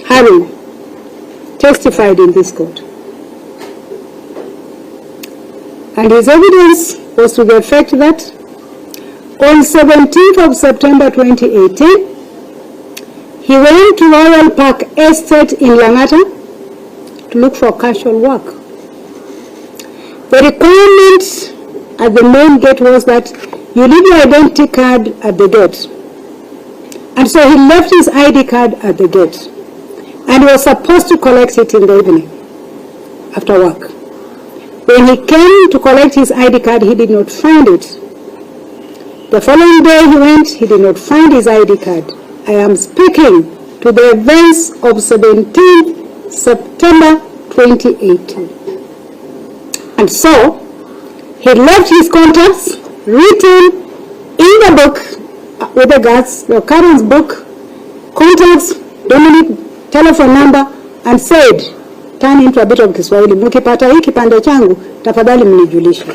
Harry, testified in this court. And his evidence was to the effect that on 17th of September 2018, he went to Royal Park Estate in Langata to look for casual work. The requirement at the main gate was that you leave your identity card at the gate. And so he left his ID card at the gate and was supposed to collect it in the evening after work. When he came to collect his ID card, he did not find it. The following day he went, he did not find his ID card. I am speaking to the events of 17th September 2018. And so, he left his contacts written in the book with the guards, the Karen's book, contacts, Dominic, telephone number, and said, turn into a bit of Kiswahili, mukipata hii kipande changu, tafadhali mnijulishe.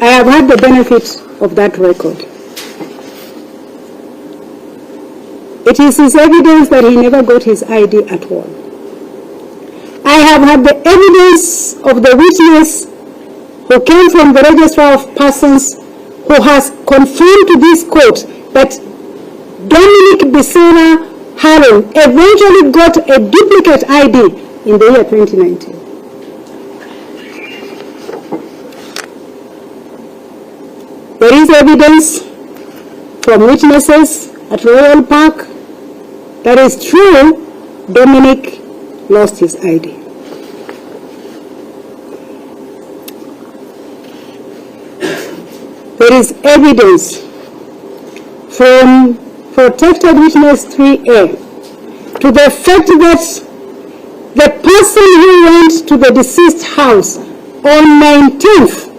I have had the benefit of that record. It is his evidence that he never got his ID at all. I have had the evidence of the witness who came from the registrar of persons, who has confirmed to this court that Dominic Bisera Haron eventually got a duplicate ID in the year 2019. There is evidence from witnesses at Royal Park that is true, Dominic lost his ID. There is evidence from Protected Witness 3A to the effect that the person who went to the deceased house on 19th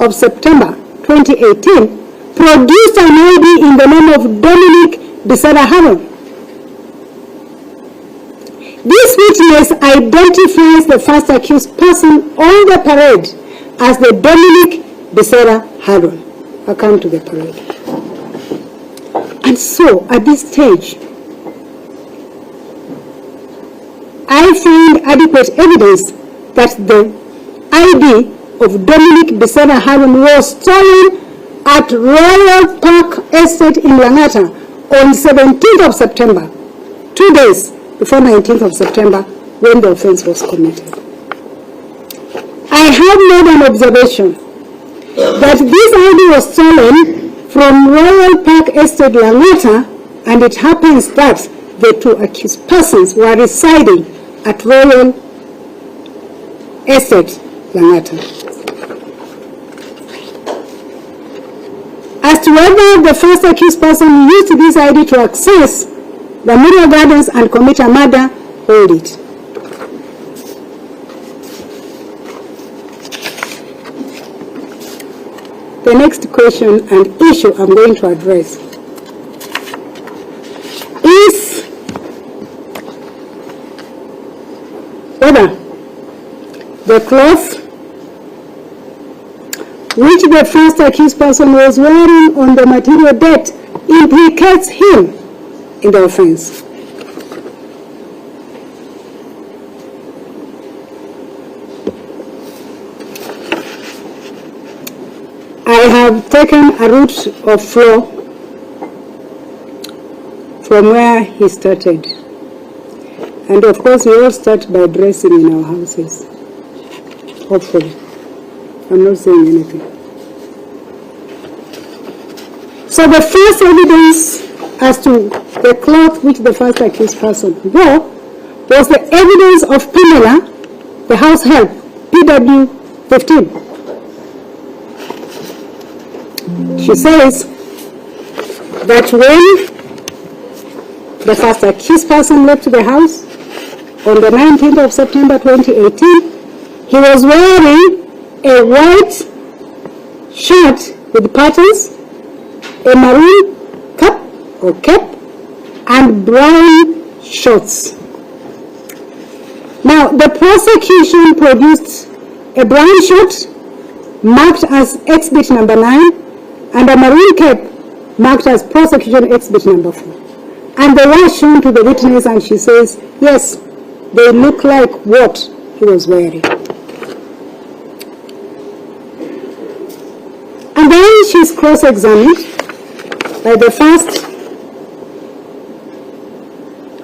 of September 2018 produced an ID in the name of Dominic Bisera Haron. This witness identifies the first accused person on the parade as the Dominic Bisera Haron. I come to the parade. And so, at this stage, I find adequate evidence that the ID of Dominic Bisera Haron was stolen at Royal Park Estate in Langata on 17th of September, 2 days before 19th of September, when the offense was committed. I have made an observation that this ID was stolen from Royal Park Estate Langata, and it happens that the two accused persons were residing at Royal Estate Langata. As to whether the first accused person used this ID to access the Manyora Gardens and commit a murder, hold it. The next question and issue I'm going to address is whether the cloth which the first accused person was wearing on the material debt implicates him in the offense. I have taken a route of flow from where he started. And of course, we all start by dressing in our houses. Hopefully. I'm not saying anything. So the first evidence as to the cloth which the first accused person wore was the evidence of Pamela, the house help, PW 15. She says that when the first accused person left the house on the 19th of September 2018, he was wearing a white shirt with patterns, a maroon cap or cap, and brown shorts. Now, the prosecution produced a brown shirt marked as exhibit number 9 and a maroon cap marked as prosecution exhibit number 4. And they were shown to the witness, and she says, yes, they look like what he was wearing. And then she's cross-examined by the first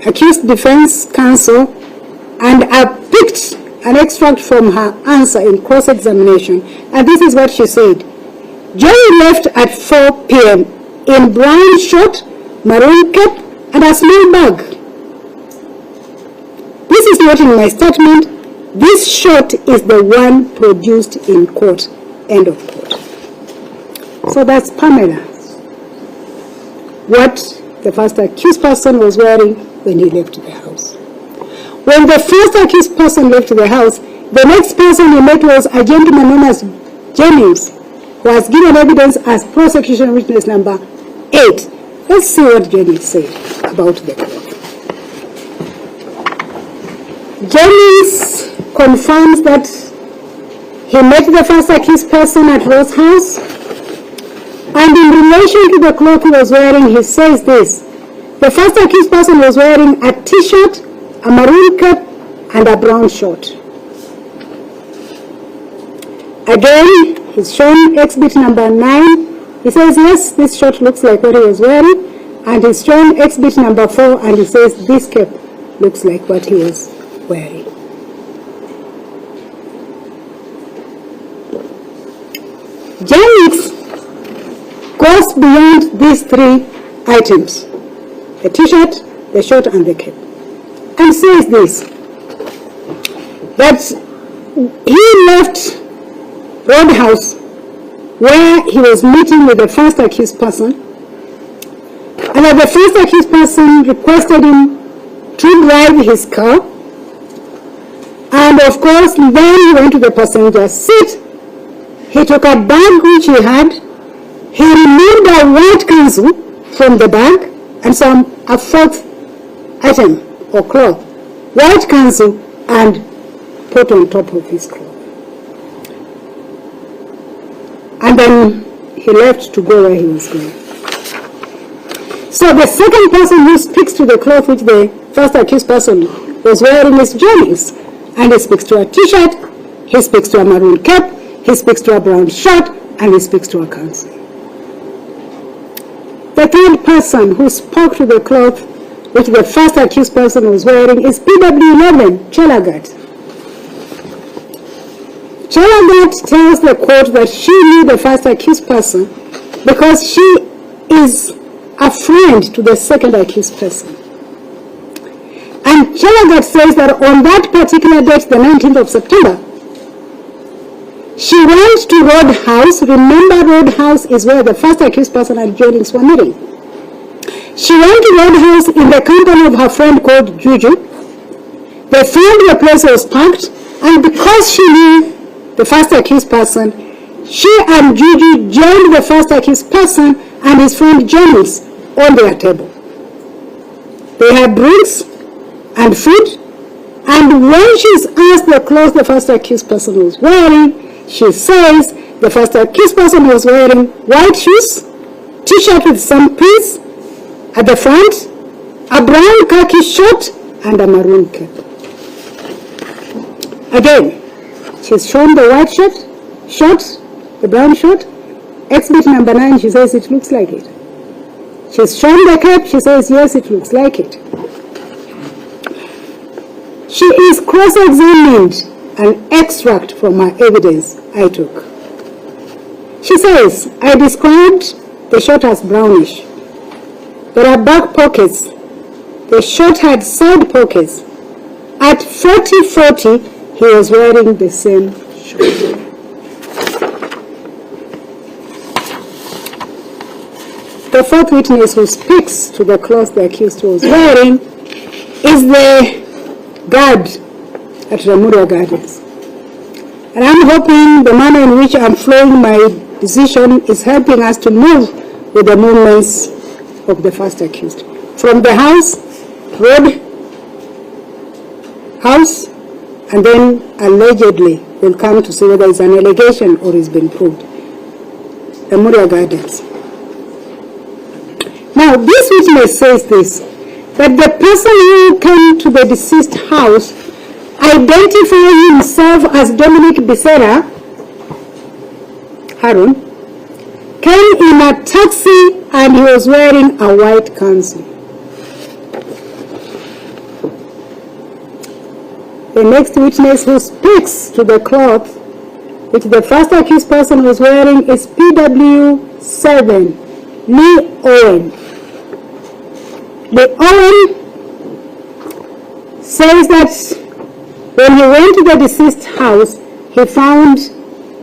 accused defense counsel, and I picked an extract from her answer in cross-examination, and this is what she said. J0WIE left at 4 p.m. in brown shirt, maroon cap, and a small bag. This is not in my statement. This shirt is the one produced in court. End of quote. So that's Pamela. What the first accused person was wearing when he left the house. When the first accused person left the house, the next person he met was a gentleman known as Jennings, who was given evidence as prosecution witness number 8. Let's see what Jennings said about the cloth. Jennings confirms that he met the first accused person at Rose's house, and in relation to the cloth he was wearing, he says this. The first accused person was wearing a t-shirt, a maroon cap, and a brown short. Again, he's shown exhibit number 9. He says, yes, this shirt looks like what he was wearing. And he's shown exhibit number 4, and he says, this cap looks like what he was wearing. J0WIE goes beyond these 3 items, the t-shirt, the shirt, and the cap, and says this, that he left Roadhouse where he was meeting with the first accused person, and that the first accused person requested him to drive his car, and of course then he went to the passenger seat. He took a bag which he had, he removed a white kanzu from the bag and a 4th item or cloth, white kanzu, and put on top of his cloth. And then he left to go where he was going. So the second person who speaks to the cloth which the first accused person was wearing is J0WIE. And he speaks to a t-shirt, he speaks to a maroon cap, he speaks to a brown shirt, and he speaks to a kanzu. The third person who spoke to the cloth which the first accused person was wearing is PW11, Chelagat. Chelagat tells the court that she knew the first accused person because she is a friend to the second accused person. And Chelagat says that on that particular date, the 19th of September, she went to Roadhouse. Remember, Roadhouse is where the first accused person and J0WIE were meeting. She went to Roadhouse in the company of her friend called Juju. They found the place was packed, and because she knew the first accused person, she and Juju joined the first accused person and his friend J0WIE on their table. They had drinks and food, and when she's asked the clothes the first accused person was wearing, she says the first accused person was wearing white shoes, t-shirt with some prints at the front, a brown khaki shirt, and a maroon cap. Again, she's shown the white shirt, the brown shirt. Exhibit number 9, she says it looks like it. She's shown the cap, she says yes, it looks like it. She is cross-examined, an extract from her evidence I took. She says, I described the shirt as brownish. There are back pockets. The shirt had side pockets. At 40-40, he was wearing the same shirt. The fourth witness who speaks to the clothes the accused was wearing is the guard at Ramura Gardens. And I'm hoping the manner in which I'm flowing my decision is helping us to move with the movements of the first accused. From the house, road, house, and then allegedly we'll come to see whether it's an allegation or it's been proved. Ramura Gardens. Now, this witness says this, that the person who came to the deceased house identified himself as Dominic Becerra, Harun, came in a taxi and he was wearing a white kanzu. The next witness who speaks to the cloth which the first accused person was wearing is PW7, Lee Owen. Lee Owen says that when he went to the deceased house, he found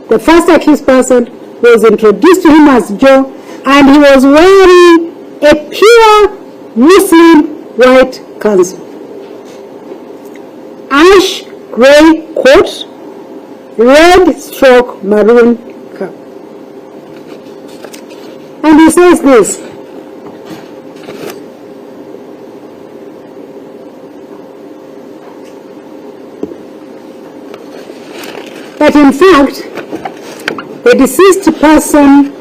the first accused person was introduced to him as Joe, and he was wearing a pure Muslim white kanzu, ash gray coat, red stroke maroon cap. And he says this, that in fact, the deceased person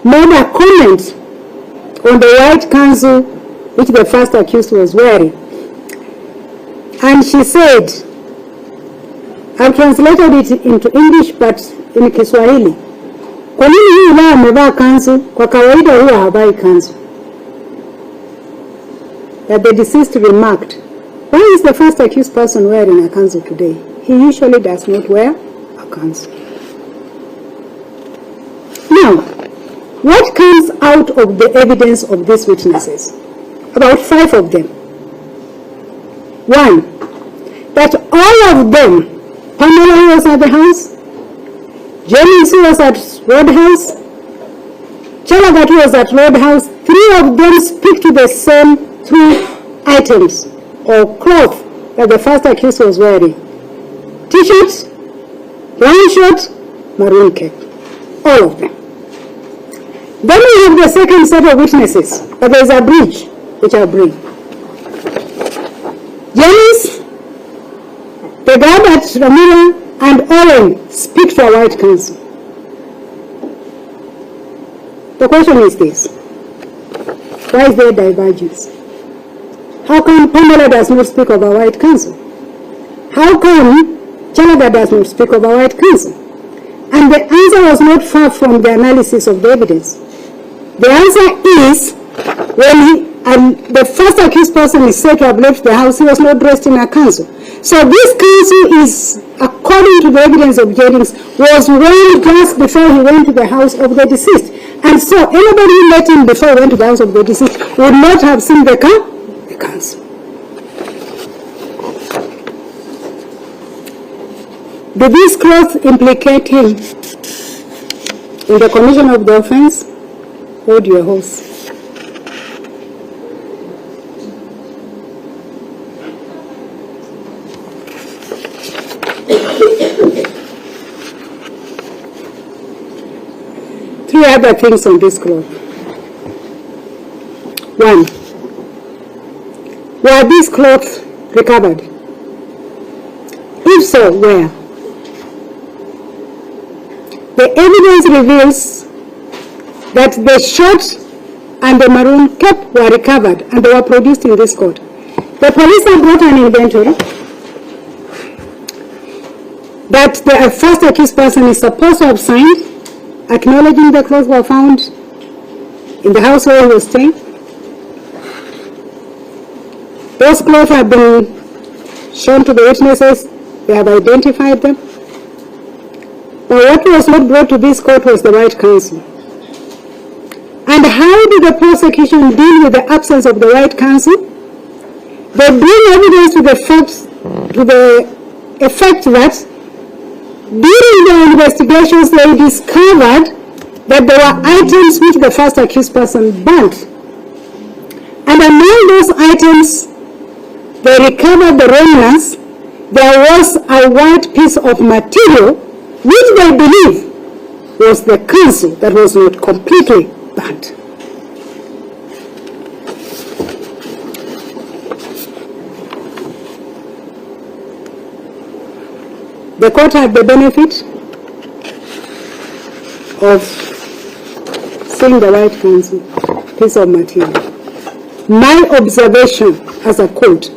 made a comment on the white kanzu which the first accused was wearing. And she said, I've translated it into English, but in Kiswahili. Kwa nini huyu leo amevaa kanzu? Kwa kawaida huwa havai kanzu. That the deceased remarked, why is the first accused person wearing a kanzu today? He usually does not wear a kanzu. Now, what comes out of the evidence of these witnesses? About 5 of them. 1, that all of them, Pamela was at the house, James was at Roadhouse, Chalagat was at Roadhouse. 3 of them speak to the same 3 items or cloth that the first accused was wearing. T-shirt, brown shirt, maroon cape. All of them. Then we have the second set of witnesses, but there is a bridge, which I'll bring. James, the guard at Ramira, and Owen speak to a white council. The question is this: why is there divergence? How come Pamela does not speak of a white council? How come Chalaga does not speak of a white council? And the answer was not far from the analysis of the evidence. The answer is, when the first accused person is said to have left the house, he was not dressed in a council. So this council is, according to the evidence of Jennings, was worn just before he went to the house of the deceased. And so anybody who met him before he went to the house of the deceased would not have seen the council. Did this cloth implicate him in the commission of the offense? Hold your horse. Three other things on this cloth. 1, were these clothes recovered? If so, where? The evidence reveals that the shirt and the maroon cape were recovered and they were produced in this court. The police have brought an inventory that the first accused person is supposed to have signed, acknowledging the clothes were found in the house where he was staying. Those clothes have been shown to the witnesses, they have identified them. But what was not brought to this court was the white council. And how did the prosecution deal with the absence of the white council? They bring evidence to the effect that during the investigations they discovered that there were items which the first accused person burnt. And among those items, they recovered the remnants. There was a white piece of material which they believe was the council that was not completely burnt. The court had the benefit of seeing the white council piece of material. My observation as a court,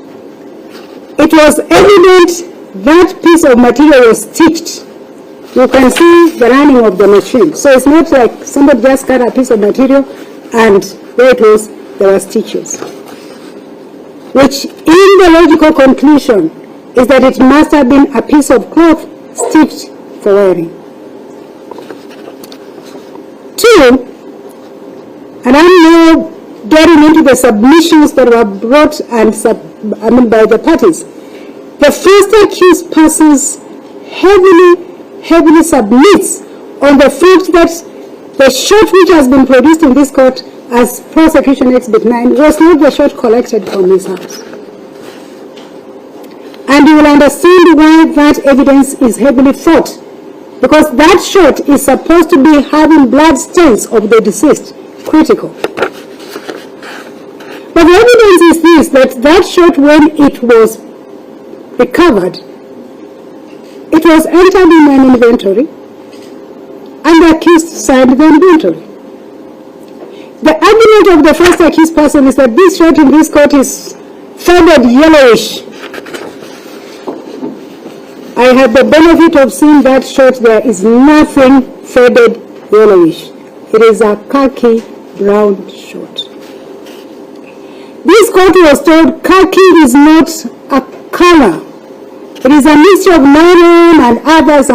it was evident that piece of material was stitched. You can see the running of the machine. So it's not like somebody just cut a piece of material and where it was, there were stitches. Which in the logical conclusion is that it must have been a piece of cloth stitched for wearing. 2, and I'm now getting into the submissions that were brought and by the parties. The first accused persons heavily submits on the fact that the shot which has been produced in this court as prosecution exhibit 9 was not the shot collected from his house. And you will understand why that evidence is heavily fought, because that shot is supposed to be having blood stains of the deceased, critical. But the evidence is this, that shot, when it was recovered, it was entered in an inventory and the accused signed the inventory. The argument of the first accused person is that this shot in this court is faded yellowish. I had the benefit of seeing that shot. There is nothing faded yellowish. It is a khaki brown shot. This court was told khaki is not a color. It is a mixture of maroon and others.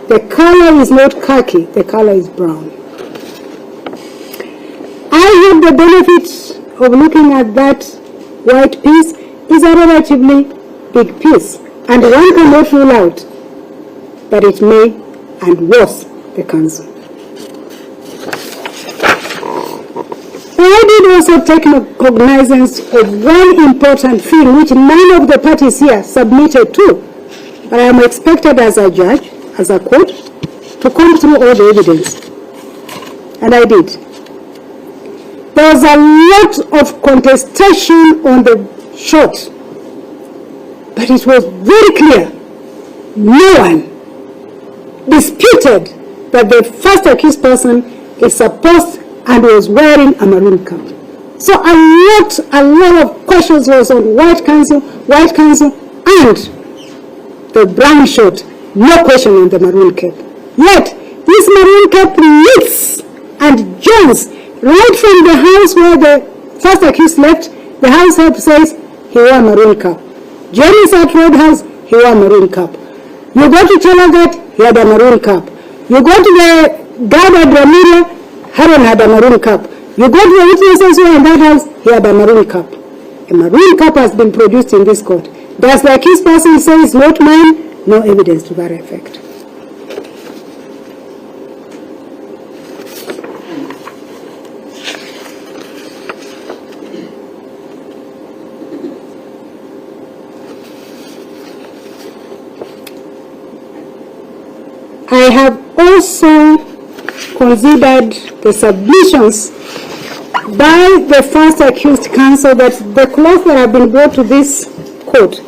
The color is not khaki, the color is brown. I had the benefit of looking at that white piece. It's a relatively big piece, and one cannot rule out that it may and was the council. I did also take cognizance of one important thing which none of the parties here submitted to, but I am expected as a judge, as a court, to come through all the evidence, and I did. There was a lot of contestation on the shot, but it was very clear. No one disputed that the first accused person is supposed and was wearing a maroon cap. So a lot of questions was on white council, and the brown shot. No question on the maroon cap. Yet this maroon cap leaks and joins right from the house where the first accused left. The house help says he wore a maroon cap. James at Roadhouse, he wore a maroon cap. You go to Chelagat, he had a maroon cap. You go to the guard at Ramiro, Haron had a maroon cap. You go to the witnesses who are in that house, he had a maroon cap. A maroon cap has been produced in this court. Does the accused person say it's not mine? No evidence to that effect. I have also considered the submissions by the first accused counsel that the clothes that have been brought to this court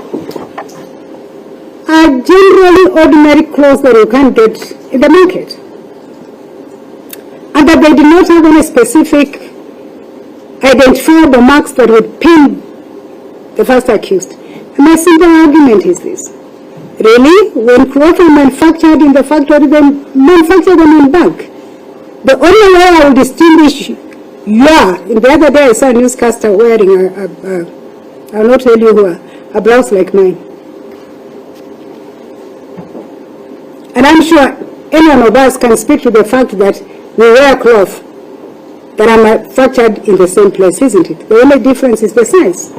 are generally ordinary clothes that you can get in the market, and that they do not have any specific identifiable marks that would pin the first accused. And my simple argument is this. Really, when clothes are manufactured in the factory, they manufacture them in bulk. The only way I will distinguish the other day I saw a newscaster wearing I will not tell you who, a blouse like mine. And I'm sure any one of us can speak to the fact that we wear clothes that are manufactured in the same place, isn't it? The only difference is the size.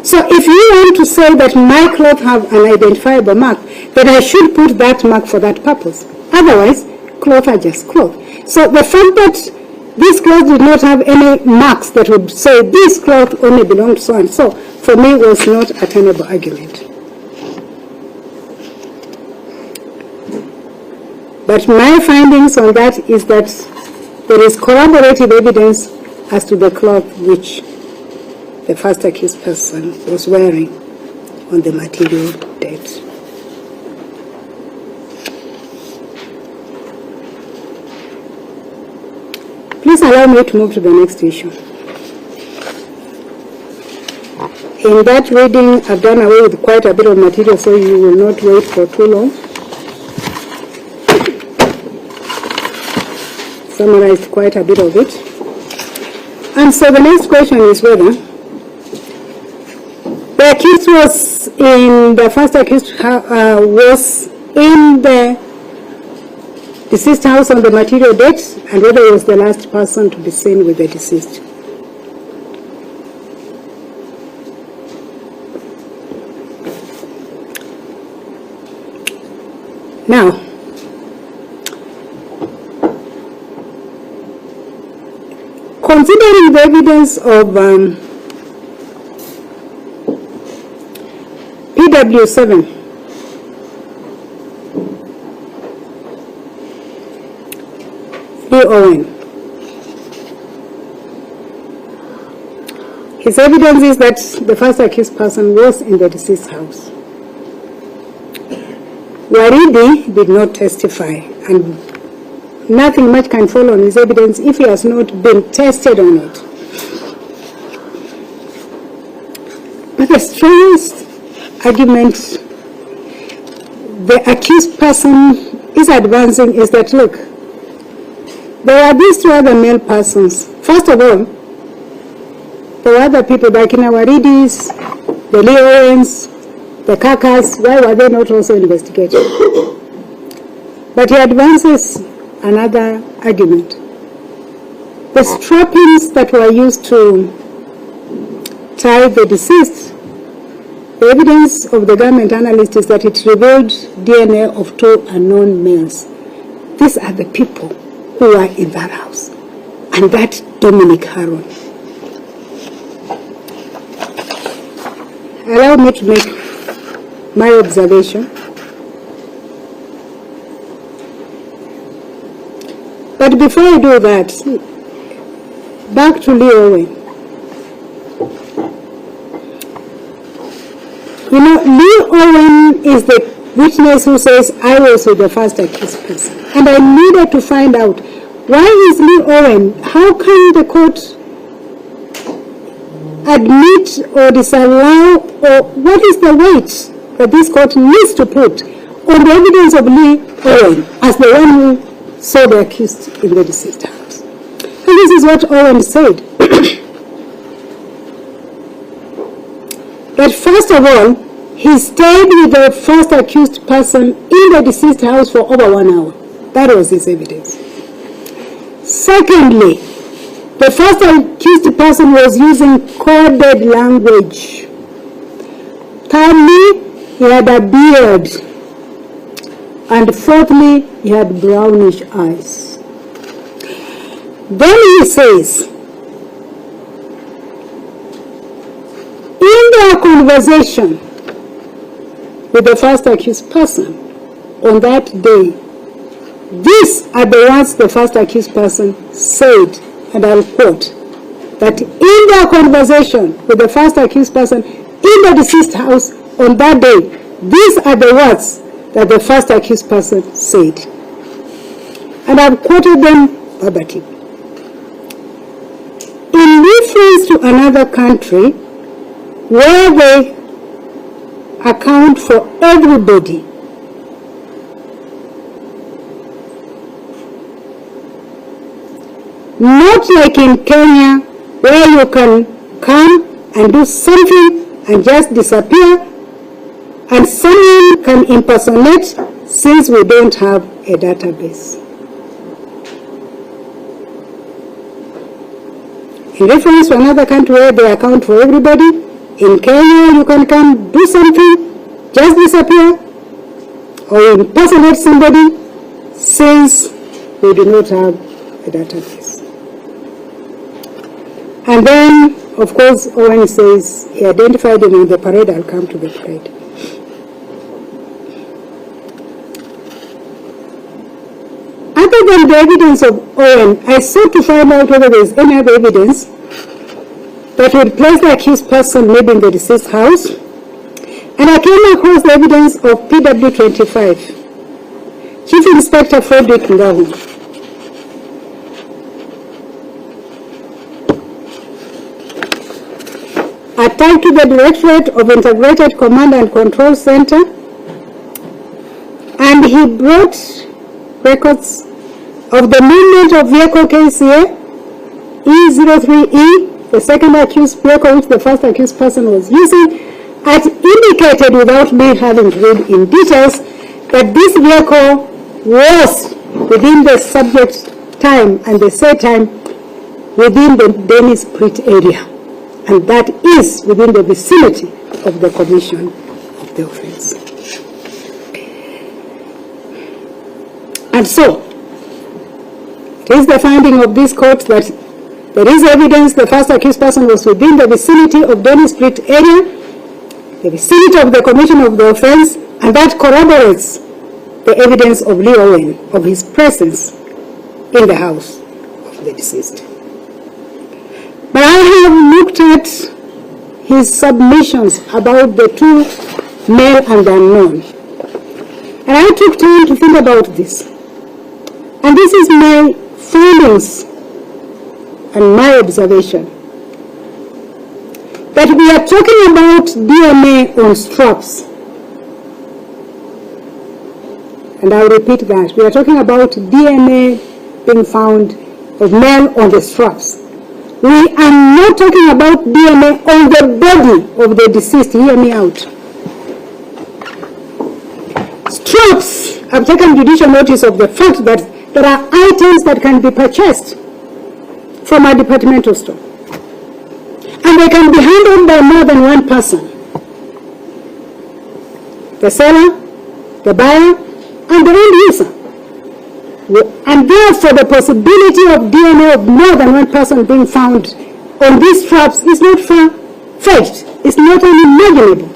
So if you want to say that my clothes have an identifiable mark, then I should put that mark for that purpose. Otherwise, clothes are just clothes. So the fact that these clothes did not have any marks that would say this cloth only belonged to so and so, for me was not a tenable argument. But my findings on that is that there is corroborative evidence as to the cloth which the first accused person was wearing on the material date. Please allow me to move to the next issue. In that reading, I've done away with quite a bit of material, so you will not wait for too long. Summarized quite a bit of it. And so the next question is whether the accused was in the first accused was in the deceased house on the material date, and whether he was the last person to be seen with the deceased. Now, considering the evidence of PW7, Owen. His evidence is that the first accused person was in the deceased house. Maribe did not testify, and nothing much can follow on his evidence if he has not been tested on it. But the strongest argument the accused person is advancing is that, look, there are these two other male persons. First of all, there were other people like in our Maridis, the Leoens, the Kakas. Why were they not also investigated? But he advances another argument. The strappings that were used to tie the deceased, the evidence of the government analyst is that it revealed DNA of two unknown males. These are the people who were in that house, and that Dominic Haron. Allow me to make my observation. But before I do that, back to Lee. You know, Lee Owen is the witness who says, I was with the first accused person. And I needed to find out, why is Lee Owen, how can the court admit or disallow, or what is the weight that this court needs to put on the evidence of Lee Owen as the one who saw the accused in the deceased house? And this is what Owen said. That first of all, he stayed with the first accused person in the deceased house for over 1 hour. That was his evidence. Secondly, the first accused person was using coded language. Thirdly, he had a beard. And fourthly, he had brownish eyes. Then he says, in their conversation with the first accused person on that day, these are the words the first accused person said, and I'll quote, that in their conversation with the first accused person in the deceased house on that day, these are the words that the first accused person said. And I've quoted them verbatim. In reference to another country where they account for everybody, not like in Kenya where you can come and do something and just disappear and someone can impersonate, since we don't have a database. In reference to another country where they account for everybody, in Kenya you can come do something, just disappear, or impersonate somebody, since we do not have a database. And then, of course, Owen says he identified him in the parade. I'll come to the parade. Other than the evidence of Owen, I sought to find out whether there is any other evidence that would place the accused person maybe in the deceased house. And I came across the evidence of PW25, Chief Inspector Frederick Ngahu. Attached to the Directorate of Integrated Command and Control Center, and he brought records of the movement of vehicle KCA E03E, the second accused vehicle which the first accused person was using, as indicated without me having to read in details that this vehicle was within the subject's time and the set time within the Dennis Prit area, and that is within the vicinity of the commission of the offense. And so, it is the finding of this court that there is evidence the first accused person was within the vicinity of Dennis Prit area, the vicinity of the commission of the offense, and that corroborates the evidence of Lee Owen of his presence in the house of the deceased. But I have looked at his submissions about the two male and the unknown. And I took time to think about this. And this is my findings and my observation. That we are talking about DNA on straps. And I'll repeat that. We are talking about DNA being found of male on the straps. We are not talking about DNA on the body of the deceased. Hear me out. Straps, I've taken judicial notice of the fact that there are items that can be purchased from a departmental store. And they can be handled by more than one person. The seller, the buyer, and the end user. And therefore, the possibility of DNA of more than one person being found on these straps is not far-fetched. It's not unimaginable.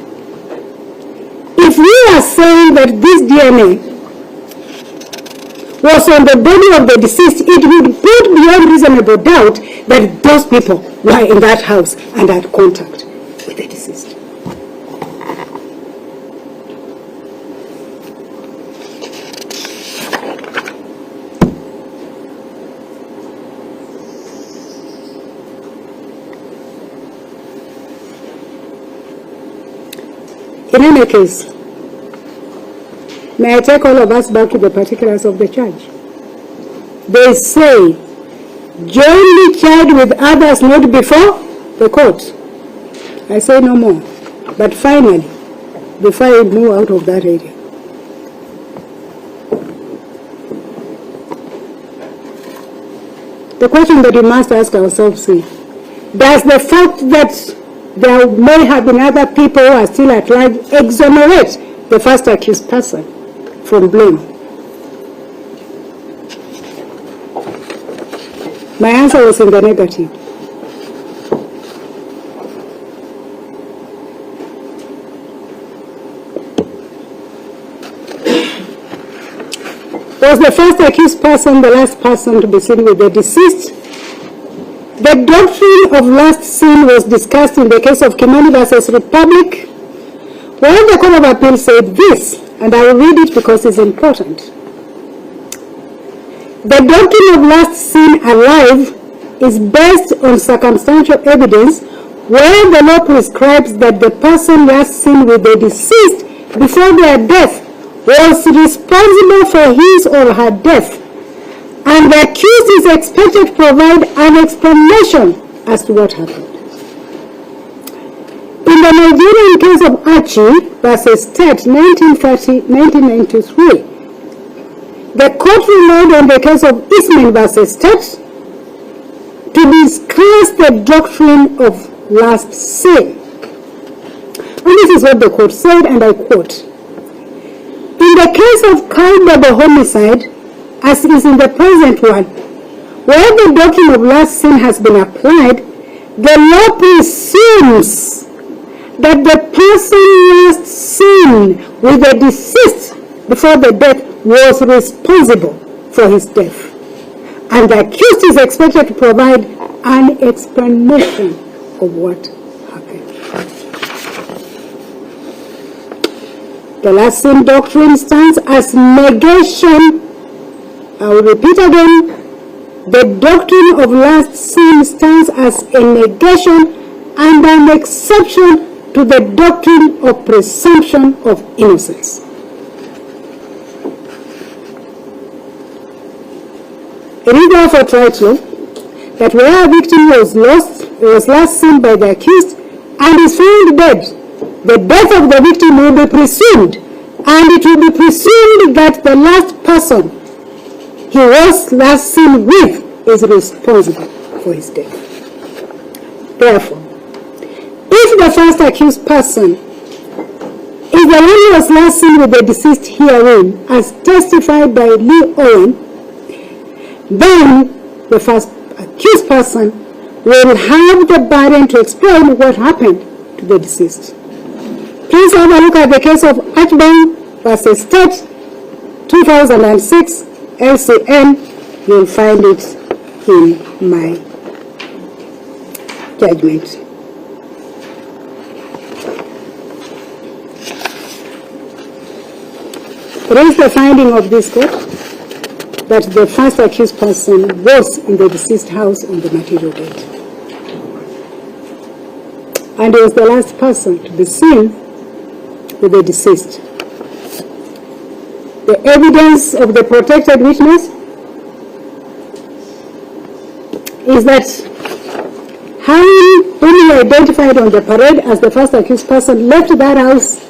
If we are saying that this DNA was on the body of the deceased, it would put beyond reasonable doubt that those people were in that house and had contact with the deceased. In any case, may I take all of us back to the particulars of the charge? They say, jointly charged with others not before the court. I say no more. But finally, before I move out of that area, the question that we must ask ourselves is, does the fact that there may have been other people who are still at large exonerate the first accused person from blame? My answer was in the negative. Was the first accused person the last person to be seen with the deceased? The doctrine of last seen was discussed in the case of Kimani versus Republic, where the Court of Appeal said this, and I will read it because it's important. The doctrine of last seen alive is based on circumstantial evidence where the law prescribes that the person last seen with the deceased before their death was responsible for his or her death, and the accused is expected to provide an explanation as to what happened. In the Nigerian case of Archie versus State 1993, the court relied on the case of Eastman versus State to discuss the doctrine of last seen. And this is what the court said, and I quote, "In the case of culpable homicide, as is in the present one, where the doctrine of last seen has been applied, the law presumes that the person last seen with the deceased before the death was responsible for his death, and the accused is expected to provide an explanation of what happened." The last seen doctrine stands as negation. I will repeat again. The doctrine of last seen stands as a negation and an exception to the doctrine of presumption of innocence. It is therefore tried to that where a victim was last seen by the accused and is found dead, the death of the victim will be presumed, and it will be presumed that the last person he was last seen with is responsible for his death. Therefore, if the first accused person is the one who was last seen with the deceased herein, as testified by Lee Owen, then the first accused person will have the burden to explain what happened to the deceased. Please have a look at the case of Ashburn versus State 2006 LCN. You'll find it in my judgment. It is the finding of this court that the first accused person was in the deceased house on the material date, and he was the last person to be seen with the deceased. the evidence of the protected witness is that Harry, whom he identified on the parade as the first accused person, left that house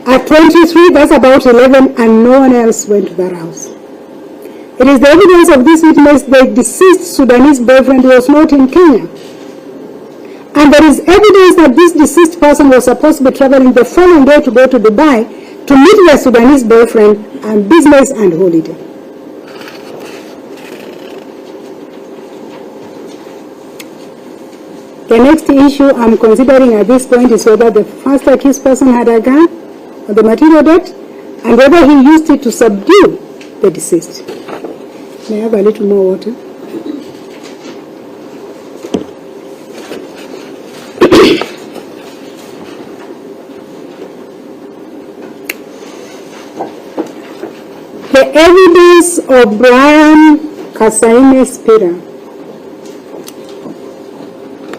at 23, that's about 11, and no one else went to that house. It is the evidence of this witness the deceased Sudanese boyfriend was not in Kenya. And there is evidence that this deceased person was supposed to be traveling the following day to go to Dubai to meet their Sudanese boyfriend on business and holiday. The next issue I'm considering at this point is whether the first accused person had a gun on the material date and whether he used it to subdue the deceased. May I have a little more water? The evidence of Brian Kasaime's Spira,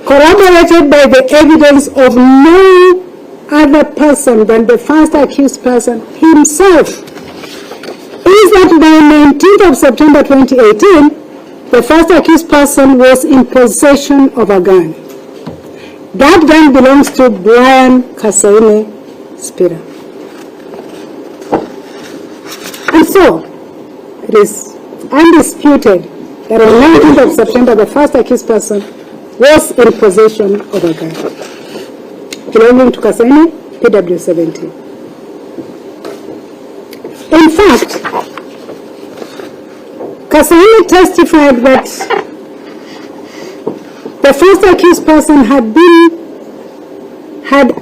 corroborated by the evidence of no other person than the first accused person himself, is that by 19th of September 2018, the first accused person was in possession of a gun. That gun belongs to Brian Kasaime Spira. And so, it is undisputed that on 19th of September, the first accused person was in possession of a gun belonging to Kasaime, PW-17. In fact, Kasaime testified that the first accused person had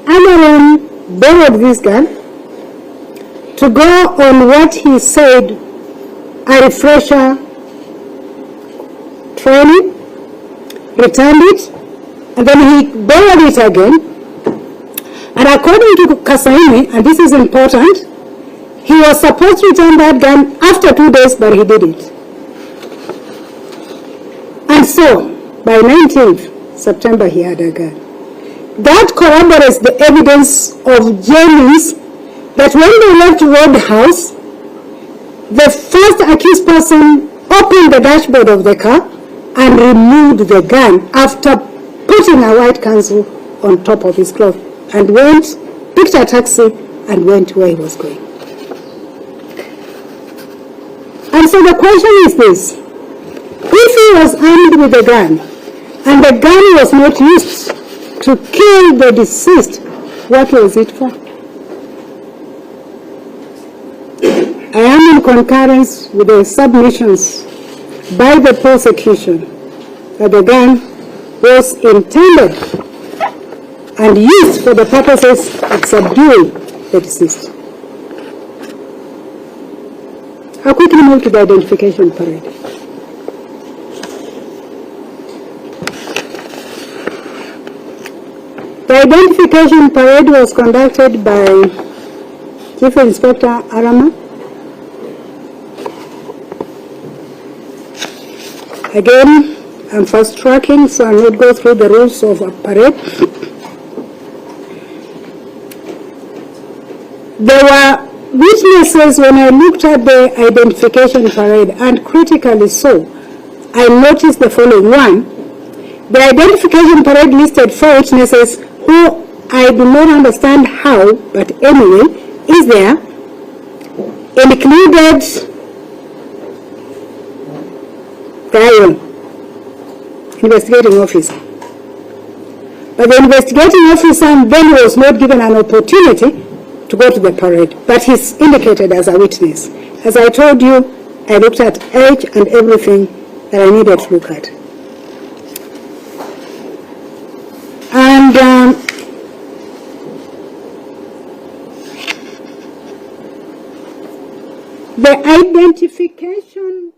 earlier borrowed this gun to go on what he said a refresher training, returned it, and then he borrowed it again. And according to Kasaime, and this is important, he was supposed to return that gun after 2 days, but he did it. And so, by 19th September, he had a gun. That corroborates the evidence of James that when they left Roadhouse, the first accused person opened the dashboard of the car and removed the gun after putting a white council on top of his cloth and picked a taxi and went where he was going. And so the question is this: if he was armed with a gun and the gun was not used to kill the deceased, what was it for? I am in concurrence with the submissions by the prosecution that the gun was intended and used for the purposes of subduing the deceased. I'll quickly move to the identification parade. The identification parade was conducted by Chief Inspector Arama. Again, I'm fast tracking, so I'll not go through the rules of a parade. There were witnesses when I looked at the identification parade, and critically so, I noticed the following one. The identification parade listed 4 witnesses who I do not understand how, but anyway, is there, included the investigating officer. But the investigating officer then was not given an opportunity to go to the parade, but he's indicated as a witness. As I told you, I looked at each and everything that I needed to look at. And the identification